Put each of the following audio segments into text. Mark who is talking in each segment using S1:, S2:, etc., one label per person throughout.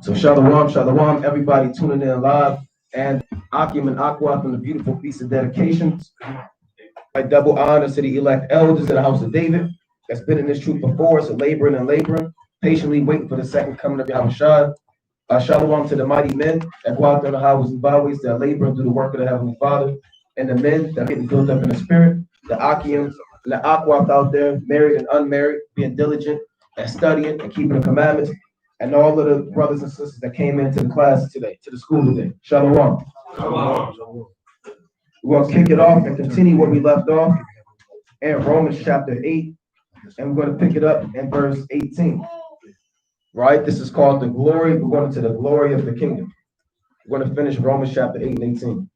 S1: So shalom, shalom, everybody tuning in live, and Akim and Aqua from the beautiful piece of dedications. My double honor to the elect elders of the house of David that's been in this truth before, so laboring and laboring, patiently waiting for the second coming of Yahushua. Shalom to the mighty men that go out there in the highways and byways that labor and do the work of the Heavenly Father, and the men that are getting built up in the spirit, the Akims, and the Aquas out there, married and unmarried, being diligent and studying and keeping the commandments, and all of the brothers and sisters that came into the class today, to the school today. Shalom. Shalom. We're going to kick it off and continue where we left off in Romans chapter 8, and we're going to pick it up in verse 18. Right? This is called the glory. We're going to the glory of the kingdom. We're going to finish Romans chapter 8 and 18.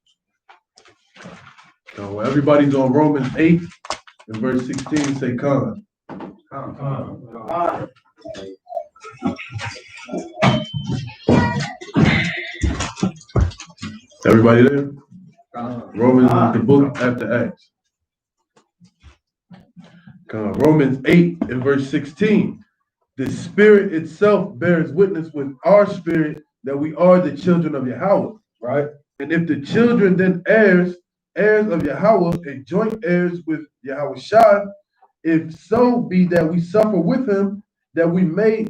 S2: So everybody's on Romans 8 and verse 16. Say come. Everybody there? Romans is the book after Acts. Romans 8 and verse 16. The Spirit itself bears witness with our spirit that we are the children of Yahweh. Right? And if the children, then heirs of Yahweh, and joint heirs with Yahushua, if so be that we suffer with him, that we may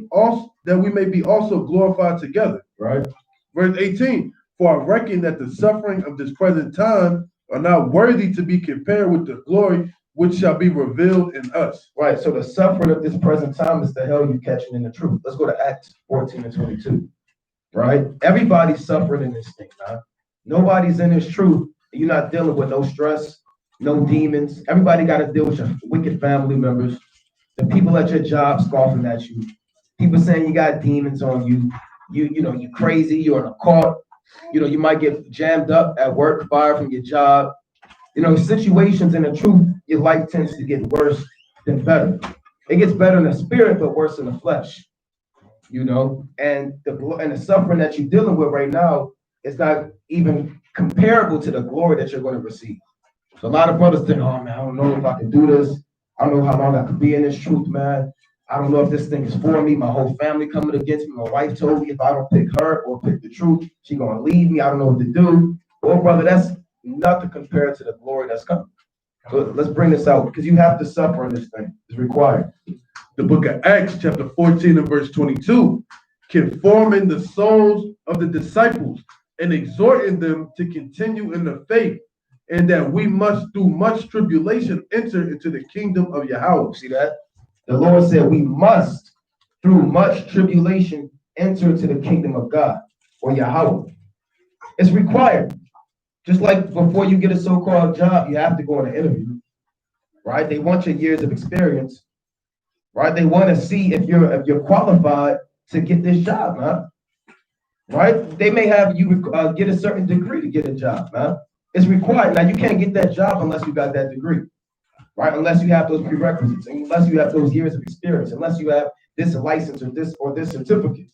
S2: be also glorified together. Right? Verse 18. For I reckon that the suffering of this present time are not worthy to be compared with the glory which shall be revealed in us.
S1: Right. So the suffering of this present time is the hell you catching in the truth. Let's go to Acts 14 and 22. Right? Everybody's suffering in this thing, man. Nobody's in this truth. You're not dealing with no stress, no demons. Everybody got to deal with your wicked family members, the people at your job scoffing at you, people saying you got demons on you. You crazy. You're in a cult. You might get jammed up at work, fired from your job. Situations in the truth, your life tends to get worse than better. It gets better in the spirit, but worse in the flesh. And the suffering that you're dealing with right now is not even comparable to the glory that you're going to receive. So a lot of brothers think, oh man, I don't know if I can do this. I don't know how long I could be in this truth, man. I don't know if this thing is for me. My whole family coming against me. My wife told me if I don't pick her or pick the truth, she's going to leave me. I don't know what to do. Well, brother, that's nothing compared to the glory that's coming. So let's bring this out because you have to suffer in this thing. It's required.
S2: The book of Acts, chapter 14 and verse 22, conforming the souls of the disciples and exhorting them to continue in the faith, and that we must through much tribulation enter into the kingdom of Yahweh.
S1: See that? The Lord said we must through much tribulation enter into the kingdom of God or Yahweh. It's required. Just like before you get a so-called job, you have to go on an interview, right? They want your years of experience, right? They want to see if you're qualified to get this job, man. Right? They may have you get a certain degree to get a job, man. It's required. Now you can't get that job unless you got that degree, right? Unless you have those prerequisites, unless you have those years of experience, unless you have this license or this certificate.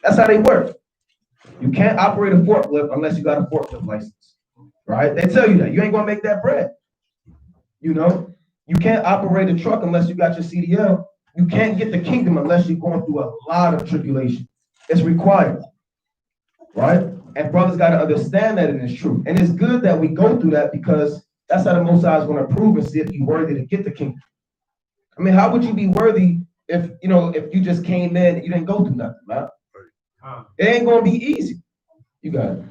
S1: That's how they work. You can't operate a forklift unless you got a forklift license. Right? They tell you that. You ain't going to make that bread. You can't operate a truck unless you got your CDL. You can't get the kingdom unless you're going through a lot of tribulation. It's required. Right? And brothers got to understand that in this truth. And it's good that we go through that because that's how the Most High is going to prove and see if you're worthy to get the kingdom. I mean, how would you be worthy if you just came in and you didn't go through nothing, man? It ain't going to be easy. You got it.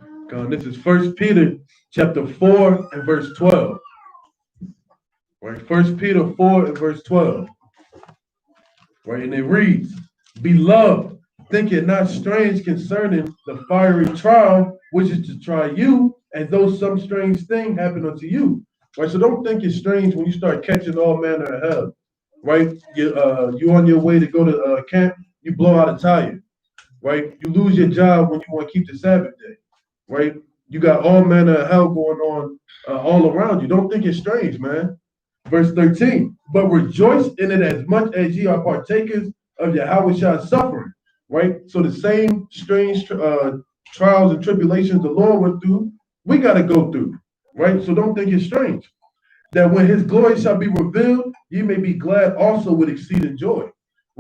S2: This is 1 Peter chapter 4 and verse 12. Right, 1 Peter 4 and verse 12. Right, and it reads, Beloved, think it not strange concerning the fiery trial which is to try you, as though some strange thing happened unto you. Right, so don't think it's strange when you start catching all manner of hell. Right, you on your way to go to camp, you blow out a tire. Right, you lose your job when you want to keep the Sabbath day. Right? You got all manner of hell going on all around you. Don't think it's strange, man. Verse 13. But rejoice in it as much as ye are partakers of Yahweh's suffering. Right? So the same strange trials and tribulations the Lord went through, we got to go through. Right? So don't think it's strange. That when his glory shall be revealed, ye may be glad also with exceeding joy.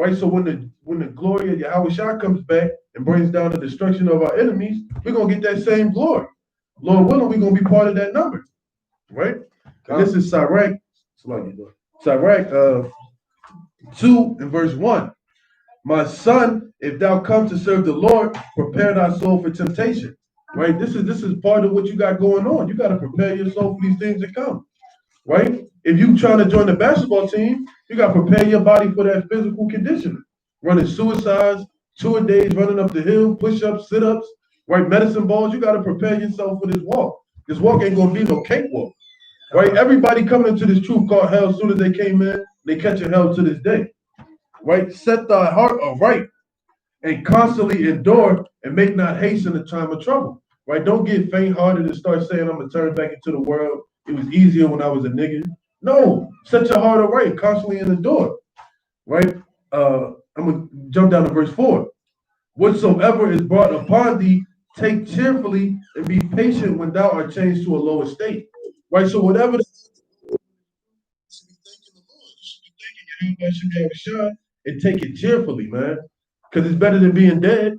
S2: right? So when the glory of Yahweh Shah comes back and brings down the destruction of our enemies, we're gonna get that same glory. Lord willing, we're gonna be part of that number, right? And this is Sirach 2 and verse 1. My son, if thou come to serve the Lord, prepare thy soul for temptation. Right? This is part of what you got going on. You got to prepare your soul for these things to come. Right? If you trying to join the basketball team, you got to prepare your body for that physical conditioning. Running suicides, 2-a-days, running up the hill, push-ups, sit-ups, right? Medicine balls. You got to prepare yourself for this walk. This walk ain't gonna be no cakewalk. Right? Everybody coming into this truth called hell as soon as they came in, they catching hell to this day. Right? Set thy heart aright and constantly endure and make not haste in the time of trouble. Right? Don't get faint-hearted and start saying, I'm going to turn back into the world. It was easier when I was a nigga. No. Set your heart aright, constantly endure. Right? I'm going to jump down to verse 4. Whatsoever is brought upon thee, take cheerfully and be patient when thou art changed to a lower state. Right? So whatever you should be thanking the Lord. You should be thanking Yahweh should be shine and take it cheerfully, man. Because it's better than being dead.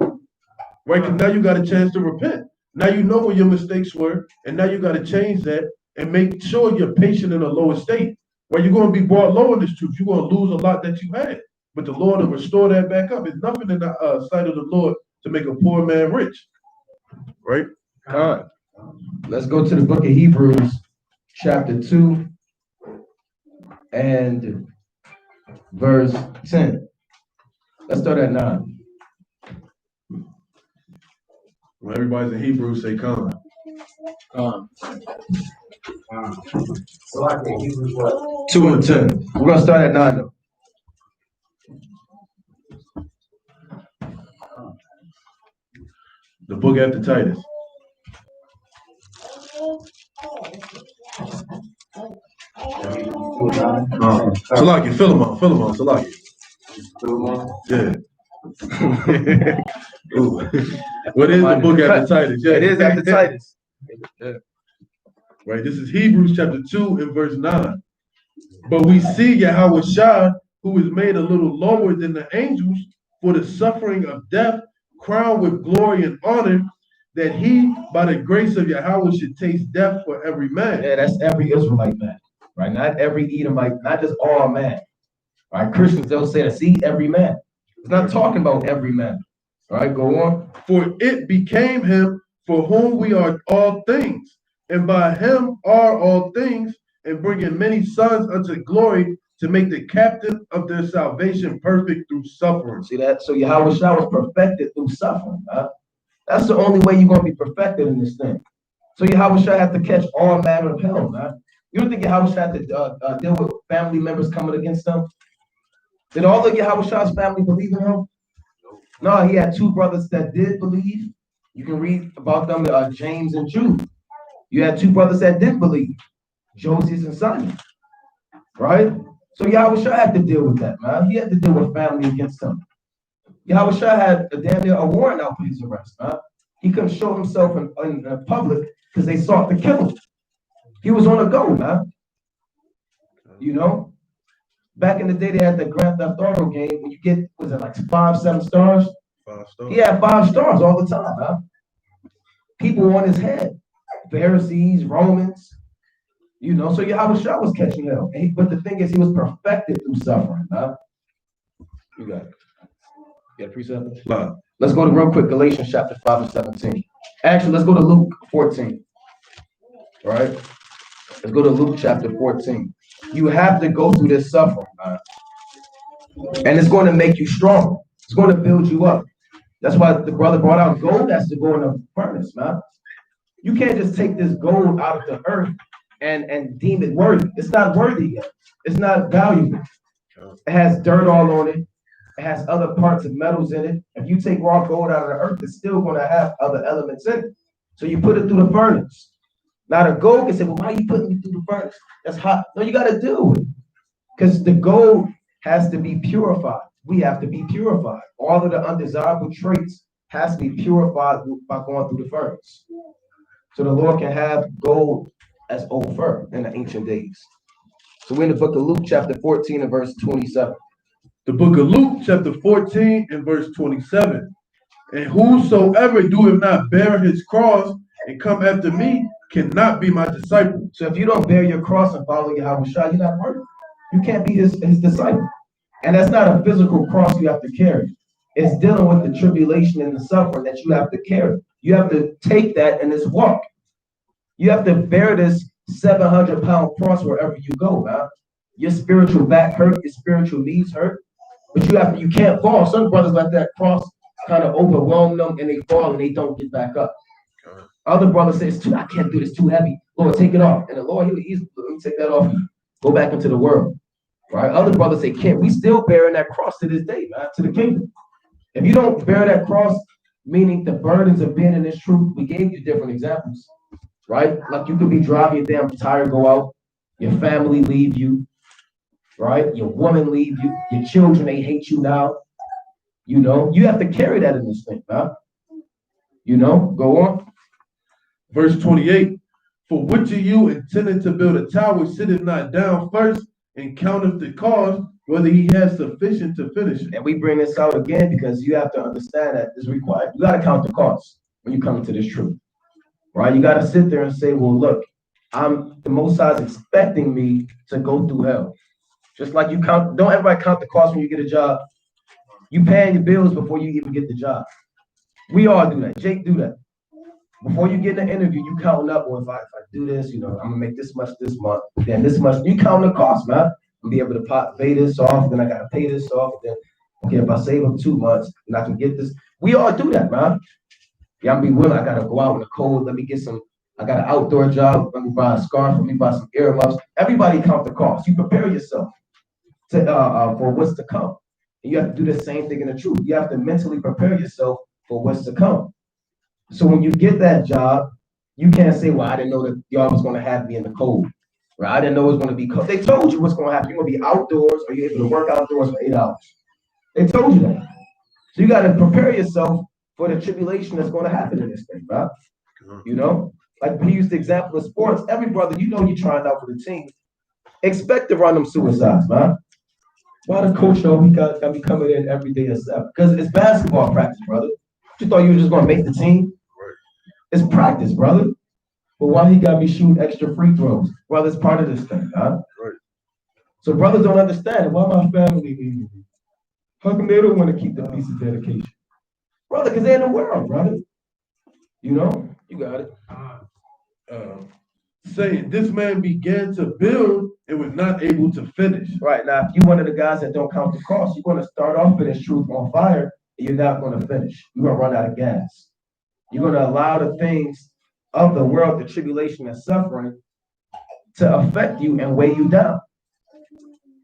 S2: Right? Because now you got a chance to repent. Now you know where your mistakes were, and now you got to change that and make sure you're patient in a lower state. Right? You're going to be brought low in this truth. You're going to lose a lot that you had. But the Lord will restore that back up. It's nothing in the sight of the Lord to make a poor man rich. Right?
S1: All right. Let's go to the book of Hebrews, chapter 2 and verse 10. Let's start at 9.
S2: When everybody's in Hebrews, say come.
S1: So I think Hebrews what? 2 and 10. We're going to start at 9 though.
S2: The book after Titus. Salaki, Philemon, Salaki. Yeah. What is the book after Titus? Yeah.
S1: It is after Titus. Yeah.
S2: Right. This is Hebrews chapter 2 and verse 9. But we see Yahweh Shah, who is made a little lower than the angels for the suffering of death, crowned with glory and honor, that he, by the grace of Yahweh, should taste death for every man.
S1: Yeah, that's every Israelite man, right? Not every Edomite, not just all man. Right? Christians, they'll say to see every man. It's not talking about every man. All right, go on.
S2: For it became him for whom we are all things, and by him are all things, and bringing many sons unto glory, to make the captain of their salvation perfect through suffering.
S1: See that? So Yahweh Shah was perfected through suffering. Huh? That's the only way you're going to be perfected in this thing. So Yahweh Shah had to catch all manner of hell, man. You don't think Yahweh Shah had to deal with family members coming against them? Did all of Yahweh Shah's family believe in him? No, he had 2 brothers that did believe. You can read about them, James and Jude. You had 2 brothers that didn't believe, Joseph and Simon, right? So Yahweh Shah had to deal with that, man. He had to deal with family against him. Yahweh Shah had damn near a warrant out for his arrest, man. He couldn't show himself in public because they sought to kill him. He was on a go, man. You know? Back in the day, they had the Grand Theft Auto game. When you get, was it like 5, 7 stars?
S2: 5 stars.
S1: He had 5 stars all the time, man. People on his head. Pharisees, Romans. You know, so Yahweh Shah was catching hell. But the thing is, he was perfected through suffering, man. You got it. You got a precept?
S2: Wow.
S1: Let's go to real quick, Galatians chapter 5 and 17. Actually, let's go to Luke 14. All right? Let's go to Luke chapter 14. You have to go through this suffering, man. And it's going to make you strong. It's going to build you up. That's why the brother brought out gold has to go in the furnace, man. You can't just take this gold out of the earth and deem it worthy. It's not worthy yet. It's not valuable. It has dirt all on it. It has other parts of metals in it. If you take raw gold out of the earth, it's still going to have other elements in it. So you put it through the furnace. Now the gold can say, well, why are you putting it through the furnace? That's hot. No, you got to do it. Because the gold has to be purified. We have to be purified. All of the undesirable traits has to be purified by going through the furnace. So the Lord can have gold as old fur in the ancient days. So we're in the book of Luke chapter 14 and verse 27.
S2: The book of Luke, chapter 14 and verse 27. And whosoever doeth not bear his cross and come after me cannot be my disciple.
S1: So if you don't bear your cross and follow Yahweh Shai, you're not worthy. You can't be his disciple. And that's not a physical cross you have to carry. It's dealing with the tribulation and the suffering that you have to carry. You have to take that in this walk. You have to bear this 700-pound cross wherever you go, man. Your spiritual back hurt, your spiritual knees hurt, but you can't fall. Some brothers let that cross kind of overwhelm them and they fall and they don't get back up. Other brothers say, I can't do this, too heavy. Lord, take it off. And the Lord, let me take that off. Go back into the world. Right? Other brothers say, can't. We still bearing that cross to this day, man, to the kingdom. If you don't bear that cross, meaning the burdens of being in this truth, we gave you different examples, right? Like you could be driving your damn tire, go out, your family leave you, right? Your woman leave you, your children, they hate you now. You know, you have to carry that in this thing, man. You know, go on.
S2: Verse 28. For which of you intending to build a tower sitteth not down first and counteth the cost, whether he has sufficient to finish it.
S1: And we bring this out again because you have to understand that it's required. You got to count the cost when you come into this truth, right? You got to sit there and say, well, look, the Most High is expecting me to go through hell. Just like you count, don't everybody count the cost when you get a job. You paying your bills before you even get the job. We all do that. Jake do that. Before you get in the interview, you counting up, well, if I do this, you know, I'm gonna make this much this month, then this much. You count the cost, man. I'm gonna be able to pay this off, then I gotta pay this off. Then okay, if I save up 2 months, then I can get this. We all do that, man. Yeah, I'm be willing. I gotta go out in the cold. Let me get some. I got an outdoor job. Let me buy a scarf. Let me buy some earmuffs. Everybody count the cost. You prepare yourself to for what's to come. And you have to do the same thing in the truth. You have to mentally prepare yourself for what's to come. So when you get that job, you can't say, well, I didn't know that y'all was going to have me in the cold. Right? I didn't know it was going to be cold. They told you what's going to happen. You're going to be outdoors or you're able to work outdoors for 8 hours. They told you that. So you got to prepare yourself for the tribulation that's going to happen in this thing, right? You know? Like we used the example of sports. Every brother, you know you're trying out for the team. Expect to run them suicides, man. Why the coach know we got me coming in every day at 7? Because it's basketball practice, brother. You thought you were just going to make the team? It's practice, brother. But why he got me shooting extra free throws? Brother, it's part of this thing, huh? Right. So brothers don't understand. Why my family leaving me? How come they don't want to keep the piece of dedication? Brother, because they're in the world, brother. You know? You got it.
S2: Saying, this man began to build and was not able to finish.
S1: Right. Now, if you're one of the guys that don't count the cost, you're going to start off with this truth on fire, and you're not going to finish. You're going to run out of gas. You're going to allow the things of the world, the tribulation and suffering, to affect you and weigh you down.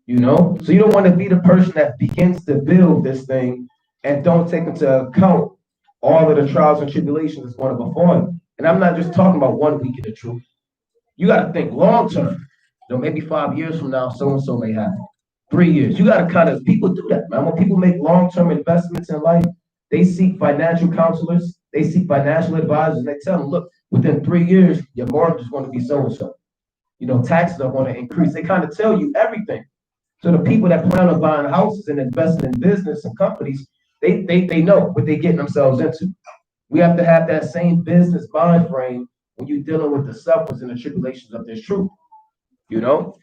S1: You know? So you don't want to be the person that begins to build this thing and don't take into account all of the trials and tribulations that's going to befall you. And I'm not just talking about 1 week of the truth. You got to think long term. You know, maybe 5 years from now, so-and-so may happen. 3 years. You got to kind of, people do that, man. When people make long-term investments in life, they seek financial counselors. They seek financial advisors. They tell them, look, within 3 years, your mortgage is going to be so-and-so. You know, taxes are going to increase. They kind of tell you everything. So the people that plan on buying houses and investing in business and companies, they know what they're getting themselves into. We have to have that same business mind frame when you're dealing with the sufferings and the tribulations of this truth. You know?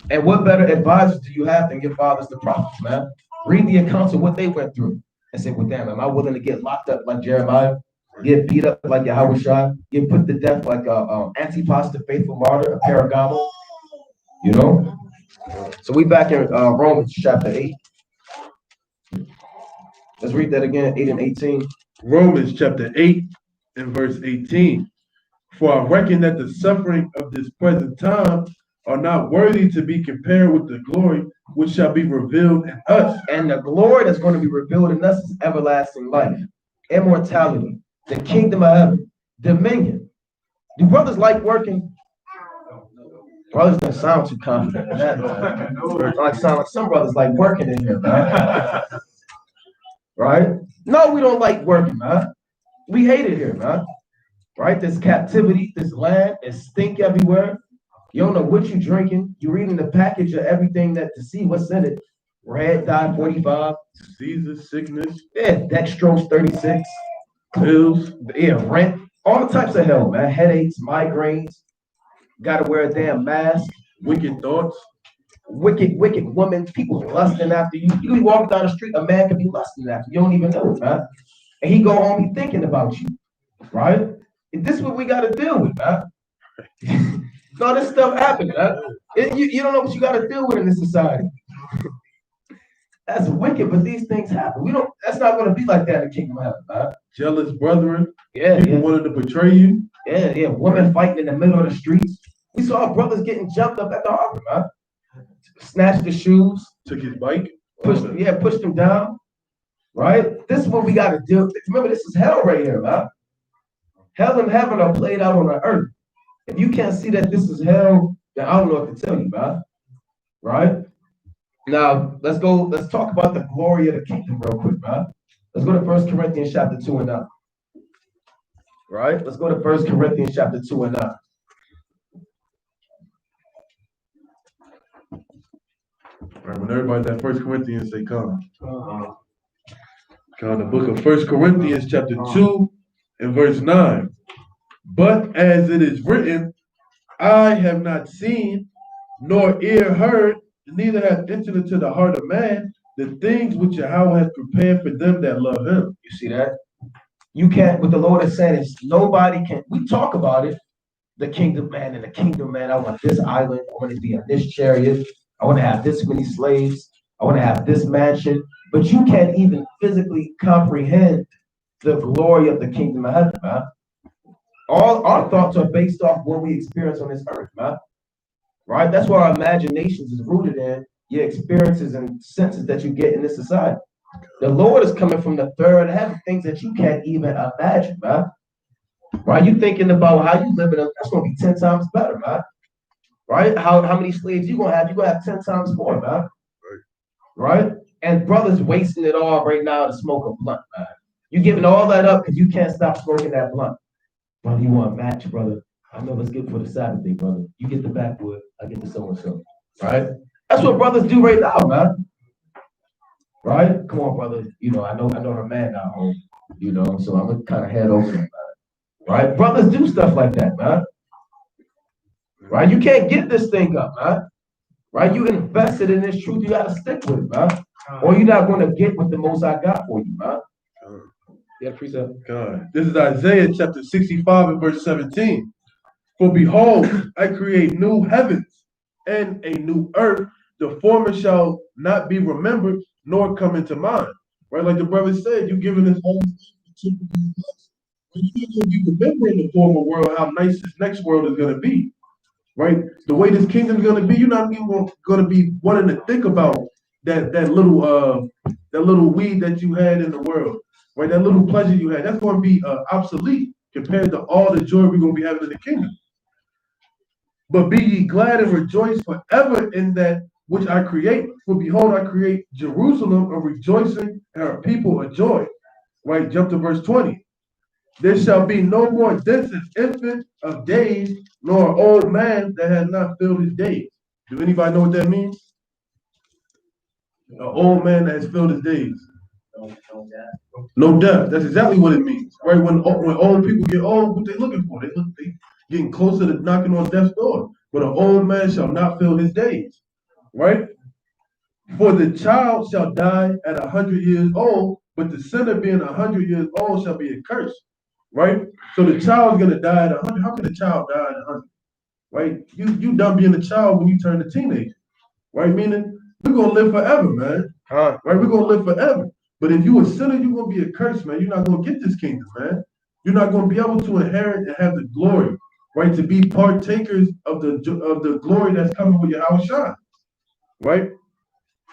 S1: And what better advisors do you have than your fathers, the prophets, man? Read the accounts of what they went through and say, well, damn, am I willing to get locked up like Jeremiah? Get beat up like Yahweh Shai? Get put to death like Antipas, the faithful martyr, a Paragamo? You know? So we back in Romans chapter 8. Let's read that again, 8 and 18.
S2: Romans chapter 8 and verse 18. For I reckon that the suffering of this present time are not worthy to be compared with the glory which shall be revealed in us.
S1: And the glory that's going to be revealed in us is everlasting life, immortality, the kingdom of heaven, dominion. Do brothers like working? Brothers don't sound too confident. Sound like some brothers like working in here, man. Right? No, we don't like working, man. We hate it here, man. Right? There's captivity, this land, there's stink everywhere. You don't know what you're drinking. You're reading the package of everything that to see what's in it. Red dye 45.
S2: Diseases, sickness,
S1: Yeah, dextrose 36.
S2: pills.
S1: Yeah, rent. All types of hell, man. Headaches, migraines. Gotta wear a damn mask.
S2: Wicked thoughts.
S1: Wicked women. People lusting after you. You can be walking down the street, a man could be lusting after you. You don't even know it, man. And he go home, he thinking about you, right? And this is what we gotta deal with, man. No, this stuff happens, man. You don't know what you gotta deal with in this society. That's wicked, but these things happen. We don't. That's not going to be like that in the kingdom of heaven, man.
S2: Jealous brethren.
S1: Yeah,
S2: people wanted to betray you.
S1: Yeah. Women fighting in the middle of the streets. We saw brothers getting jumped up at the harbor, man. Snatched the shoes.
S2: Took his bike.
S1: Pushed him down. Right. This is what we got to do. Remember, this is hell right here, man. Hell and heaven are played out on the earth. If you can't see that this is hell, then I don't know what to tell you, man. Right. Now, let's talk about the glory of the kingdom real quick, man. Let's go to 1 Corinthians chapter 2 and 9. Right? Let's go to 1 Corinthians chapter 2 and 9.
S2: Right, when everybody that 1 Corinthians say come. Come, the book of 1 Corinthians chapter 2 and verse 9. But as it is written, I have not seen, nor ear heard, neither hath entered into the heart of man the things which Yahweh hath prepared for them that love him.
S1: You see that? You can't, what the Lord is saying is nobody can, we talk about it, the kingdom man and the kingdom man. I want this island. I want to be on this chariot. I want to have this many slaves. I want to have this mansion. But you can't even physically comprehend the glory of the kingdom of heaven, man. All our thoughts are based off what we experience on this earth, man. Right? That's why our imaginations is rooted in your experiences and senses that you get in this society. The Lord is coming from the third heaven, things that you can't even imagine, man. Right? You thinking about how you living, that's going to be 10 times better, man. Right? How many slaves you going to have? You're going to have 10 times more, man. Right? And brothers wasting it all right now to smoke a blunt, man. You giving all that up because you can't stop smoking that blunt. Brother, you want a match, brother? I know it's good for the Sabbath day, brother. You get the backwood, I get the so-and-so. Right? That's what brothers do right now, man. Right? Come on, brother. You know, I know the man not home, you know, so I'm gonna kind of head over there, man. Right? Brothers do stuff like that, man. Right? You can't get this thing up, man. Right? You invested in this truth, you gotta stick with it, man. Or you're not gonna get what the most I got for you, man. Yeah, precept.
S2: God. This is Isaiah chapter 65 and verse 17. For behold, I create new heavens and a new earth. The former shall not be remembered, nor come into mind. Right? Like the brother said, you giving this whole you remember in the former world how nice this next world is going to be. Right? The way this kingdom is going to be, you're not even going to be wanting to think about that little weed that you had in the world. Right? That little pleasure you had, that's going to be obsolete compared to all the joy we're going to be having in the kingdom. But be ye glad and rejoice forever in that which I create. For behold, I create Jerusalem a rejoicing and her people a joy. Right? Jump to verse 20. There shall be no more dense an infant of days, nor an old man that has not filled his days. Do anybody know what that means? An old man that has filled his days. No death. That's exactly what it means. Right? When old people get old, what they looking for? They getting closer to knocking on death's door. But an old man shall not fill his days. Right? For the child shall die at 100 years old, but the sinner being 100 years old shall be accursed. Right? So the child's gonna die at 100. How can a child die at 100? Right? You done being a child when you turn a teenager. Right? Meaning we're gonna live forever, man. Right? We're gonna live forever. But if you a sinner, you're gonna be accursed, man. You're not gonna get this kingdom, man. You're not gonna be able to inherit and have the glory, right? To be partakers of the glory that's coming with Yahweh, right?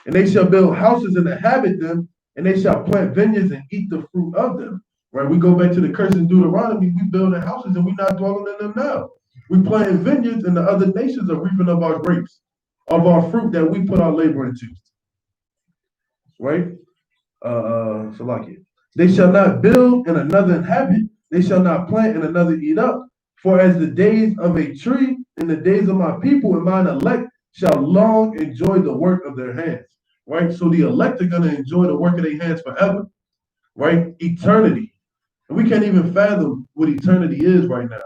S2: And they shall build houses and inhabit them, and they shall plant vineyards and eat the fruit of them. Right? We go back to the curse in Deuteronomy. We building houses and we're not dwelling in them now. We planting vineyards, and the other nations are reaping of our grapes, of our fruit that we put our labor into. Right? Salakia. They shall not build and another inhabit, they shall not plant and another eat up. For as the days of a tree in the days of my people, and mine elect shall long enjoy the work of their hands. Right? So the elect are going to enjoy the work of their hands forever. Right? Eternity. And we can't even fathom what eternity is right now.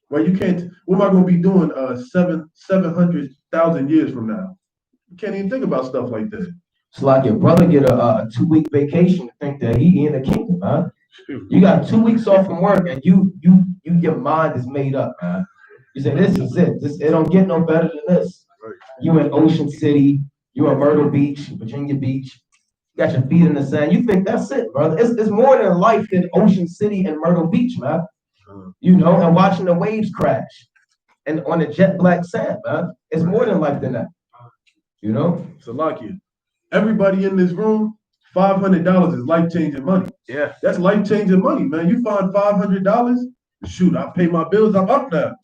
S2: Right? You can't, what am I going to be doing 700,000 years from now? You can't even think about stuff like that.
S1: It's like your brother get a 2-week vacation to think that he in the kingdom, man. You got 2 weeks off from work and you your mind is made up, man. You say this is it. It don't get no better than this. You in Ocean City, you in Myrtle Beach, Virginia Beach. You got your feet in the sand. You think that's it, brother. It's more than life than Ocean City and Myrtle Beach, man. You know, and watching the waves crash and on the jet black sand, man. It's more than life than that. You know?
S2: So like you. Everybody in this room, $500 is life-changing money.
S1: Yeah.
S2: That's life-changing money, man. You find $500, shoot, I pay my bills, I'm up now.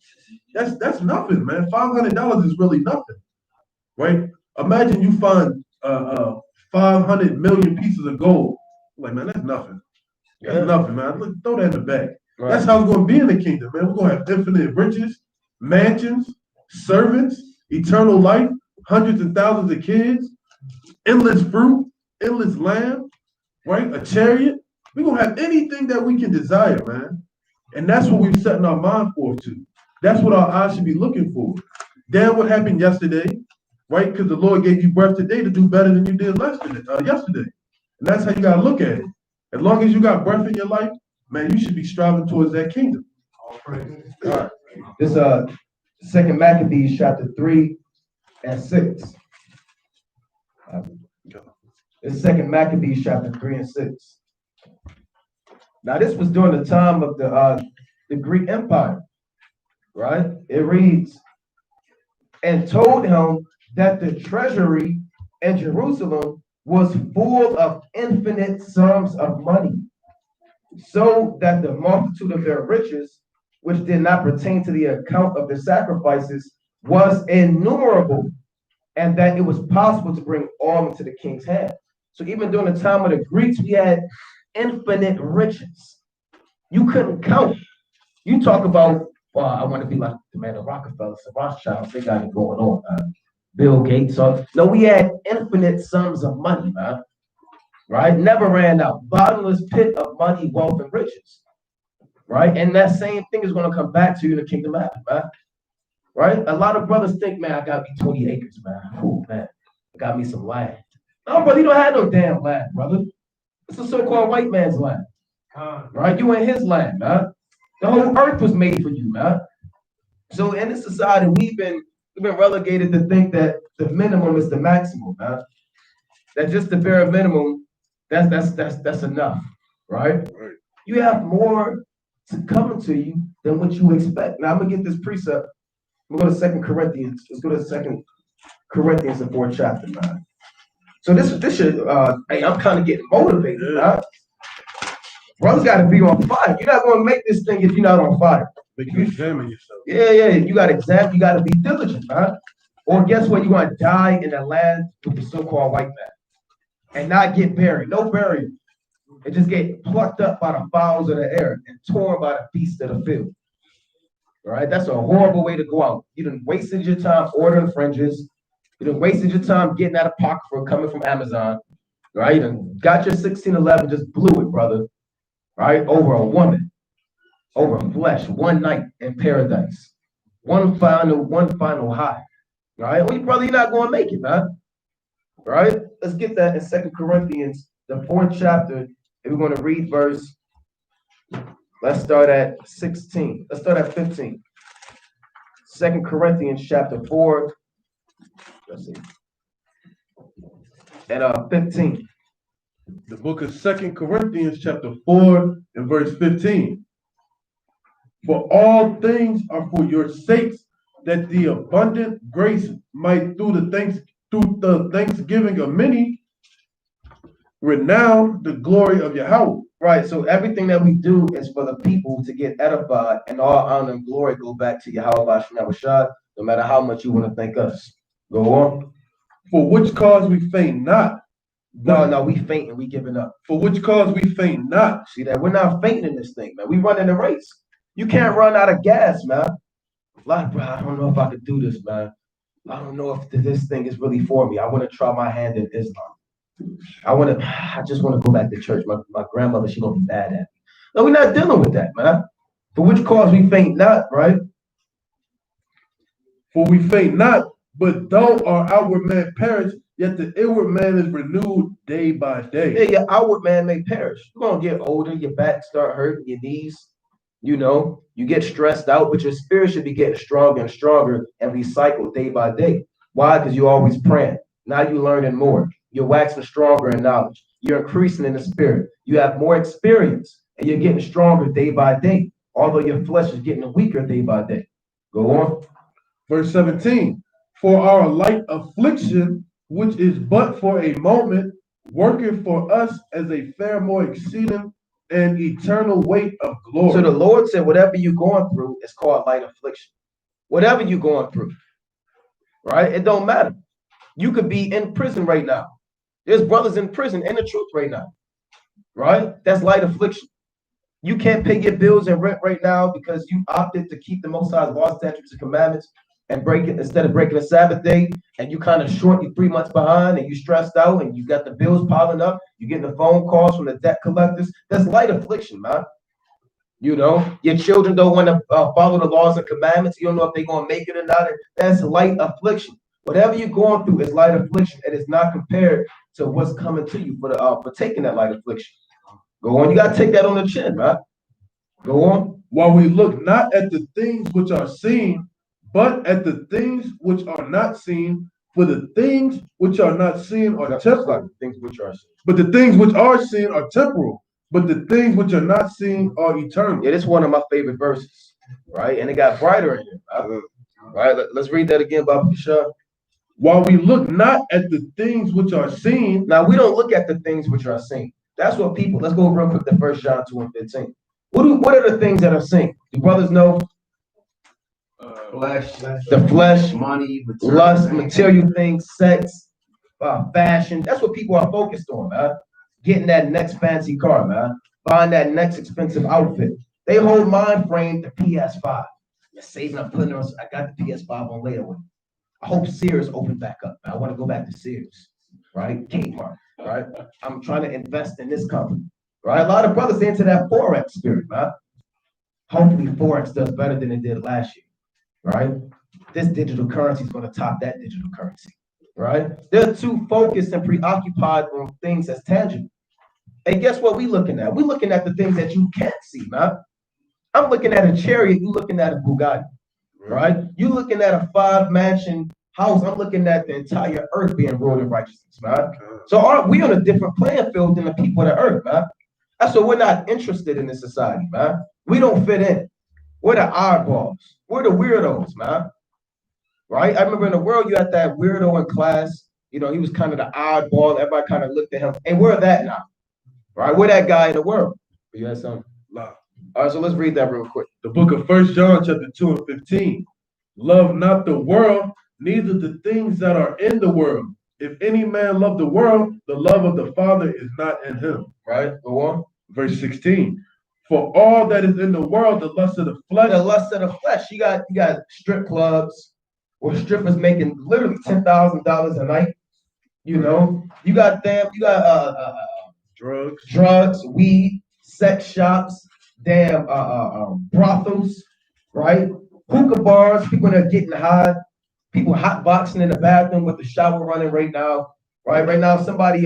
S2: That's nothing, man. $500 is really nothing, right? Imagine you find 500 million pieces of gold. Like, man, that's nothing. That's nothing, man. Look, throw that in the bag. Right. That's how it's going to be in the kingdom, man. We're going to have infinite riches, mansions, servants, eternal life, hundreds of thousands of kids, endless fruit, endless land, right? A chariot. We're going to have anything that we can desire, man. And that's what we're setting our mind forth to. That's what our eyes should be looking for. Damn what happened yesterday, right? Because the Lord gave you breath today to do better than you did yesterday. And that's how you got to look at it. As long as you got breath in your life, man, you should be striving towards that kingdom.
S1: All right. This Second Maccabees chapter 3 and 6. This Second Maccabees chapter 3 and 6. Now this was during the time of the Greek Empire, right? It reads, and told him that the treasury in Jerusalem was full of infinite sums of money, so that the multitude of their riches, which did not pertain to the account of the sacrifices, was innumerable, and that it was possible to bring all into the king's hand. So even during the time of the Greeks, we had infinite riches. You couldn't count. You talk about, well, I want to be like the man of Rockefeller, the Rothschilds, they got it going on. Bill Gates. No, we had infinite sums of money, man. Right? Never ran out. Bottomless pit of money, wealth, and riches. Right? And that same thing is going to come back to you in the kingdom of heaven, man. Right? A lot of brothers think, man, I got me 20 acres, man. Ooh, man, I got me some land. No, brother, you don't have no damn land, brother. It's a so-called white man's land. Right? You in his land, man. The whole earth was made for you, man. So in this society, we've been relegated to think that the minimum is the maximum, man. That just the bare minimum, that's enough, right? You have more to come to you than what you expect. Now I'm gonna get this precept. We'll go to 2 Corinthians. Let's go to 2 Corinthians, the 4th chapter, man. So this should hey, I'm kind of getting motivated, man. Brothers got to be on fire. You're not going to make this thing if you're not on fire.
S2: But you examine yourself.
S1: Yeah. You got to examine. You got to be diligent, man. Or guess what? You're going to die in the land with the so-called white man and not get buried. No burial. And just get plucked up by the fowls of the air and torn by the beasts of the field. All right? That's a horrible way to go out. You done wasted your time ordering fringes. You done wasted your time getting that apocrypha coming from Amazon. Right? You done got your 1611, just blew it, brother. Right? Over a woman, over flesh, one night in paradise, one final high. Right? Well, brother, you're not going to make it, man. Right? Let's get that in 2 Corinthians, the 4th chapter. And we're going to read verse. Let's start at 16. Let's start at 15. 2 Corinthians chapter 4. Let's see. At 15.
S2: The book of 2 Corinthians chapter 4 and verse 15. For all things are for your sakes, that the abundant grace might through the thanksgiving of many renown the glory of Yahweh.
S1: Right. So everything that we do is for the people to get edified, and all honor and glory go back to Yahweh Shah, no matter how much you want to thank us. Go on.
S2: For which cause we faint not.
S1: No, we faint and we giving up.
S2: For which cause we faint not.
S1: See that? We're not fainting in this thing, man. We running the race. You can't run out of gas, man. Like, bro, I don't know if I could do this, man. I don't know if this thing is really for me. I want to try my hand in Islam. I just want to go back to church. My grandmother, she gonna be mad at me. No, we're not dealing with that, man. For which cause we faint not, right?
S2: For we faint not, but though our outward man perish, yet the inward man is renewed day by day.
S1: Yeah, your outward man may perish. You're gonna get older, your back start hurting, your knees, you get stressed out, but your spirit should be getting stronger and stronger and recycled day by day. Why? Because you're always praying. Now you're learning more. You're waxing stronger in knowledge. You're increasing in the spirit. You have more experience and you're getting stronger day by day, although your flesh is getting weaker day by day. Go on.
S2: Verse 17, for our light affliction, which is but for a moment, working for us as a fair more exceeding and eternal weight of glory.
S1: So the Lord said, whatever you're going through is called light affliction. Whatever you're going through, right? It don't matter. You could be in prison right now. There's brothers in prison in the truth right now, right? That's light affliction. You can't pay your bills and rent right now because you opted to keep the Most High's law, statutes, and commandments and break it instead of breaking a Sabbath day. And you kind of short, you're 3 months behind and you stressed out and you got the bills piling up. You're getting the phone calls from the debt collectors. That's light affliction, man. Your children don't want to follow the laws and commandments. You don't know if they're going to make it or not. That's light affliction. Whatever you're going through is light affliction. It is not compared to what's coming to you for taking that light affliction. Go on. You got to take that on the chin, man. Go on.
S2: While we look not at the things which are seen, but at the things which are not seen. For the things which are not seen are temporal.
S1: Things which are seen.
S2: But the things which are seen are temporal. But the things which are not seen are eternal.
S1: Yeah, this is one of my favorite verses, right? And it got brighter in here. Right? Let's read that again, Baba Shah.
S2: While we look not at the things which are seen.
S1: Now, we don't look at the things which are seen. That's what people, let's go real quick to 1 John 2 and 15. What are the things that are seen? Do brothers know?
S3: Flesh,
S1: the flesh,
S3: money,
S1: lust, material things, sex, fashion. That's what people are focused on, man. Getting that next fancy car, man. Buying that next expensive outfit. They whole mind frame the PS5. You're saving up, putting on. I got the PS5 on layaway. I hope Sears open back up. I want to go back to Sears, right? Kmart, right? I'm trying to invest in this company, right? A lot of brothers into that Forex spirit, man. Hopefully Forex does better than it did last year, right? This digital currency is going to top that digital currency, right? They're too focused and preoccupied on things that's tangible. And guess what we're looking at? We're looking at the things that you can't see, man. I'm looking at a chariot, you're looking at a Bugatti, right? You're looking at a 5-mansion house. I'm looking at the entire earth being ruled in righteousness, man. So we on a different playing field than the people of the earth, man. That's why we're not interested in this society, man. We don't fit in. We're the oddballs. We're the weirdos, man. Right? I remember in the world, you had that weirdo in class. He was kind of the oddball. Everybody kind of looked at him. And we're that now. Right? We're that guy in the world. You had something?
S2: Nah.
S1: All right, so let's read that real quick.
S2: The book of 1 John chapter 2 and 15. Love not the world, neither the things that are in the world. If any man love the world, the love of the Father is not in him.
S1: Right? Go on.
S2: Verse 16. For all that is in the world, the lust of the flesh.
S1: The lust of the flesh. You got strip clubs where strippers making literally $10,000 a night. You got drugs, weed, sex shops, brothels, right? Hookah bars, people that are getting high, people hot boxing in the bathroom with the shower running right now, right? Right now, somebody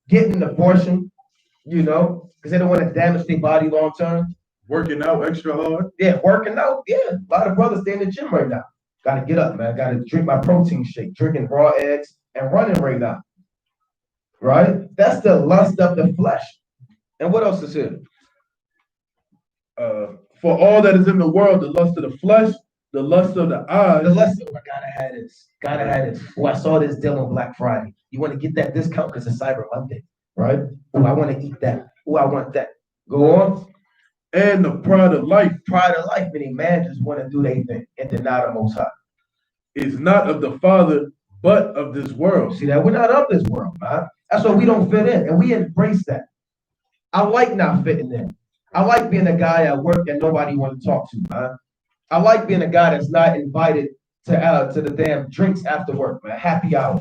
S1: getting an abortion, because they don't want to damage their body long term.
S2: Working out extra hard.
S1: Yeah, working out. Yeah, a lot of brothers stay in the gym right now. Got to get up, man. Got to drink my protein shake, drinking raw eggs and running right now. Right? That's the lust of the flesh. And what else is here?
S2: For all that is in the world, the lust of the flesh, the lust of the eyes.
S1: The lust of, I gotta have this. Gotta have this. Oh, I saw this deal on Black Friday. You want to get that discount because it's Cyber Monday, right? Oh, I want to eat that. Oh, I want that. Go on.
S2: And the pride of life.
S1: Pride of life, meaning man just want to do their thing and deny the Most High.
S2: Is not of the Father, but of this world.
S1: See that? We're not of this world, man. That's why we don't fit in, and we embrace that. I like not fitting in. I like being a guy at work that nobody want to talk to, man. I like being a guy that's not invited to the damn drinks after work, man. Happy hour.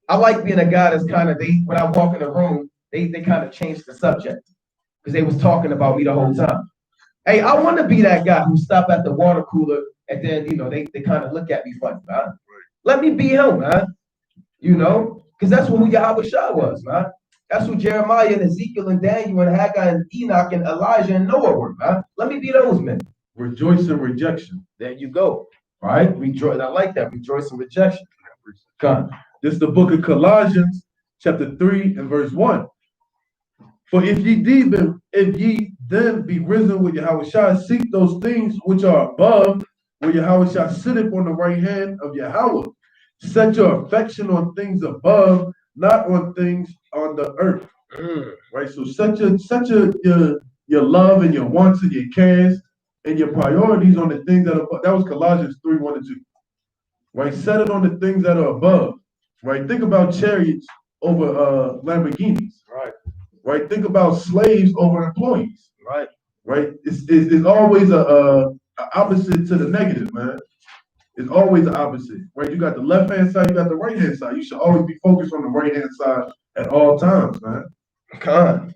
S1: I like being a guy that's kind of when I walk in the room, they kind of change the subject because they was talking about me the whole time. Hey, I want to be that guy who stop at the water cooler and then they kind of look at me funny, man. Let me be him, man. Because that's who Yahweh Shah was, man. That's who Jeremiah and Ezekiel and Daniel and Haggai and Enoch and Elijah and Noah were, man. Let me be those men.
S2: Rejoice in rejection.
S1: There you go. Right? Rejoice. I like that. Rejoice in rejection. Come.
S2: This is the book of Colossians, chapter 3 and verse 1. For if ye then be risen with Yahweh Shah, seek those things which are above, where Yahweh Shah sitteth on the right hand of Yahweh. Set your affection on things above, not on things on the earth. Right? So set your love and your wants and your cares and your priorities on the things that are above. That was Colossians 3, 1 and 2. Right? Set it on the things that are above. Right? Think about chariots over Lamborghinis. Right? Think about slaves over employees. Right? It's always a opposite to the negative, man. It's always the opposite. Right? You got the left hand side, you got the right hand side. You should always be focused on the right hand side at all times, man.
S1: Come.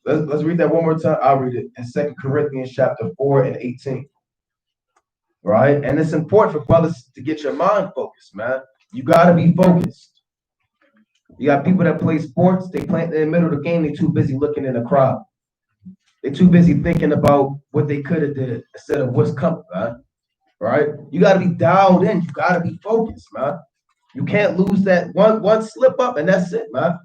S1: Let's read that one more time. I'll read it in 2 Corinthians chapter 4 and 18. Right? And it's important for brothers to get your mind focused, man. You gotta be focused. You got people that play sports, they play in the middle of the game, they're too busy looking in the crowd. They're too busy thinking about what they could have did instead of what's coming, man. Right? You gotta be dialed in, you gotta be focused, man. You can't lose that one slip up, and that's it, man.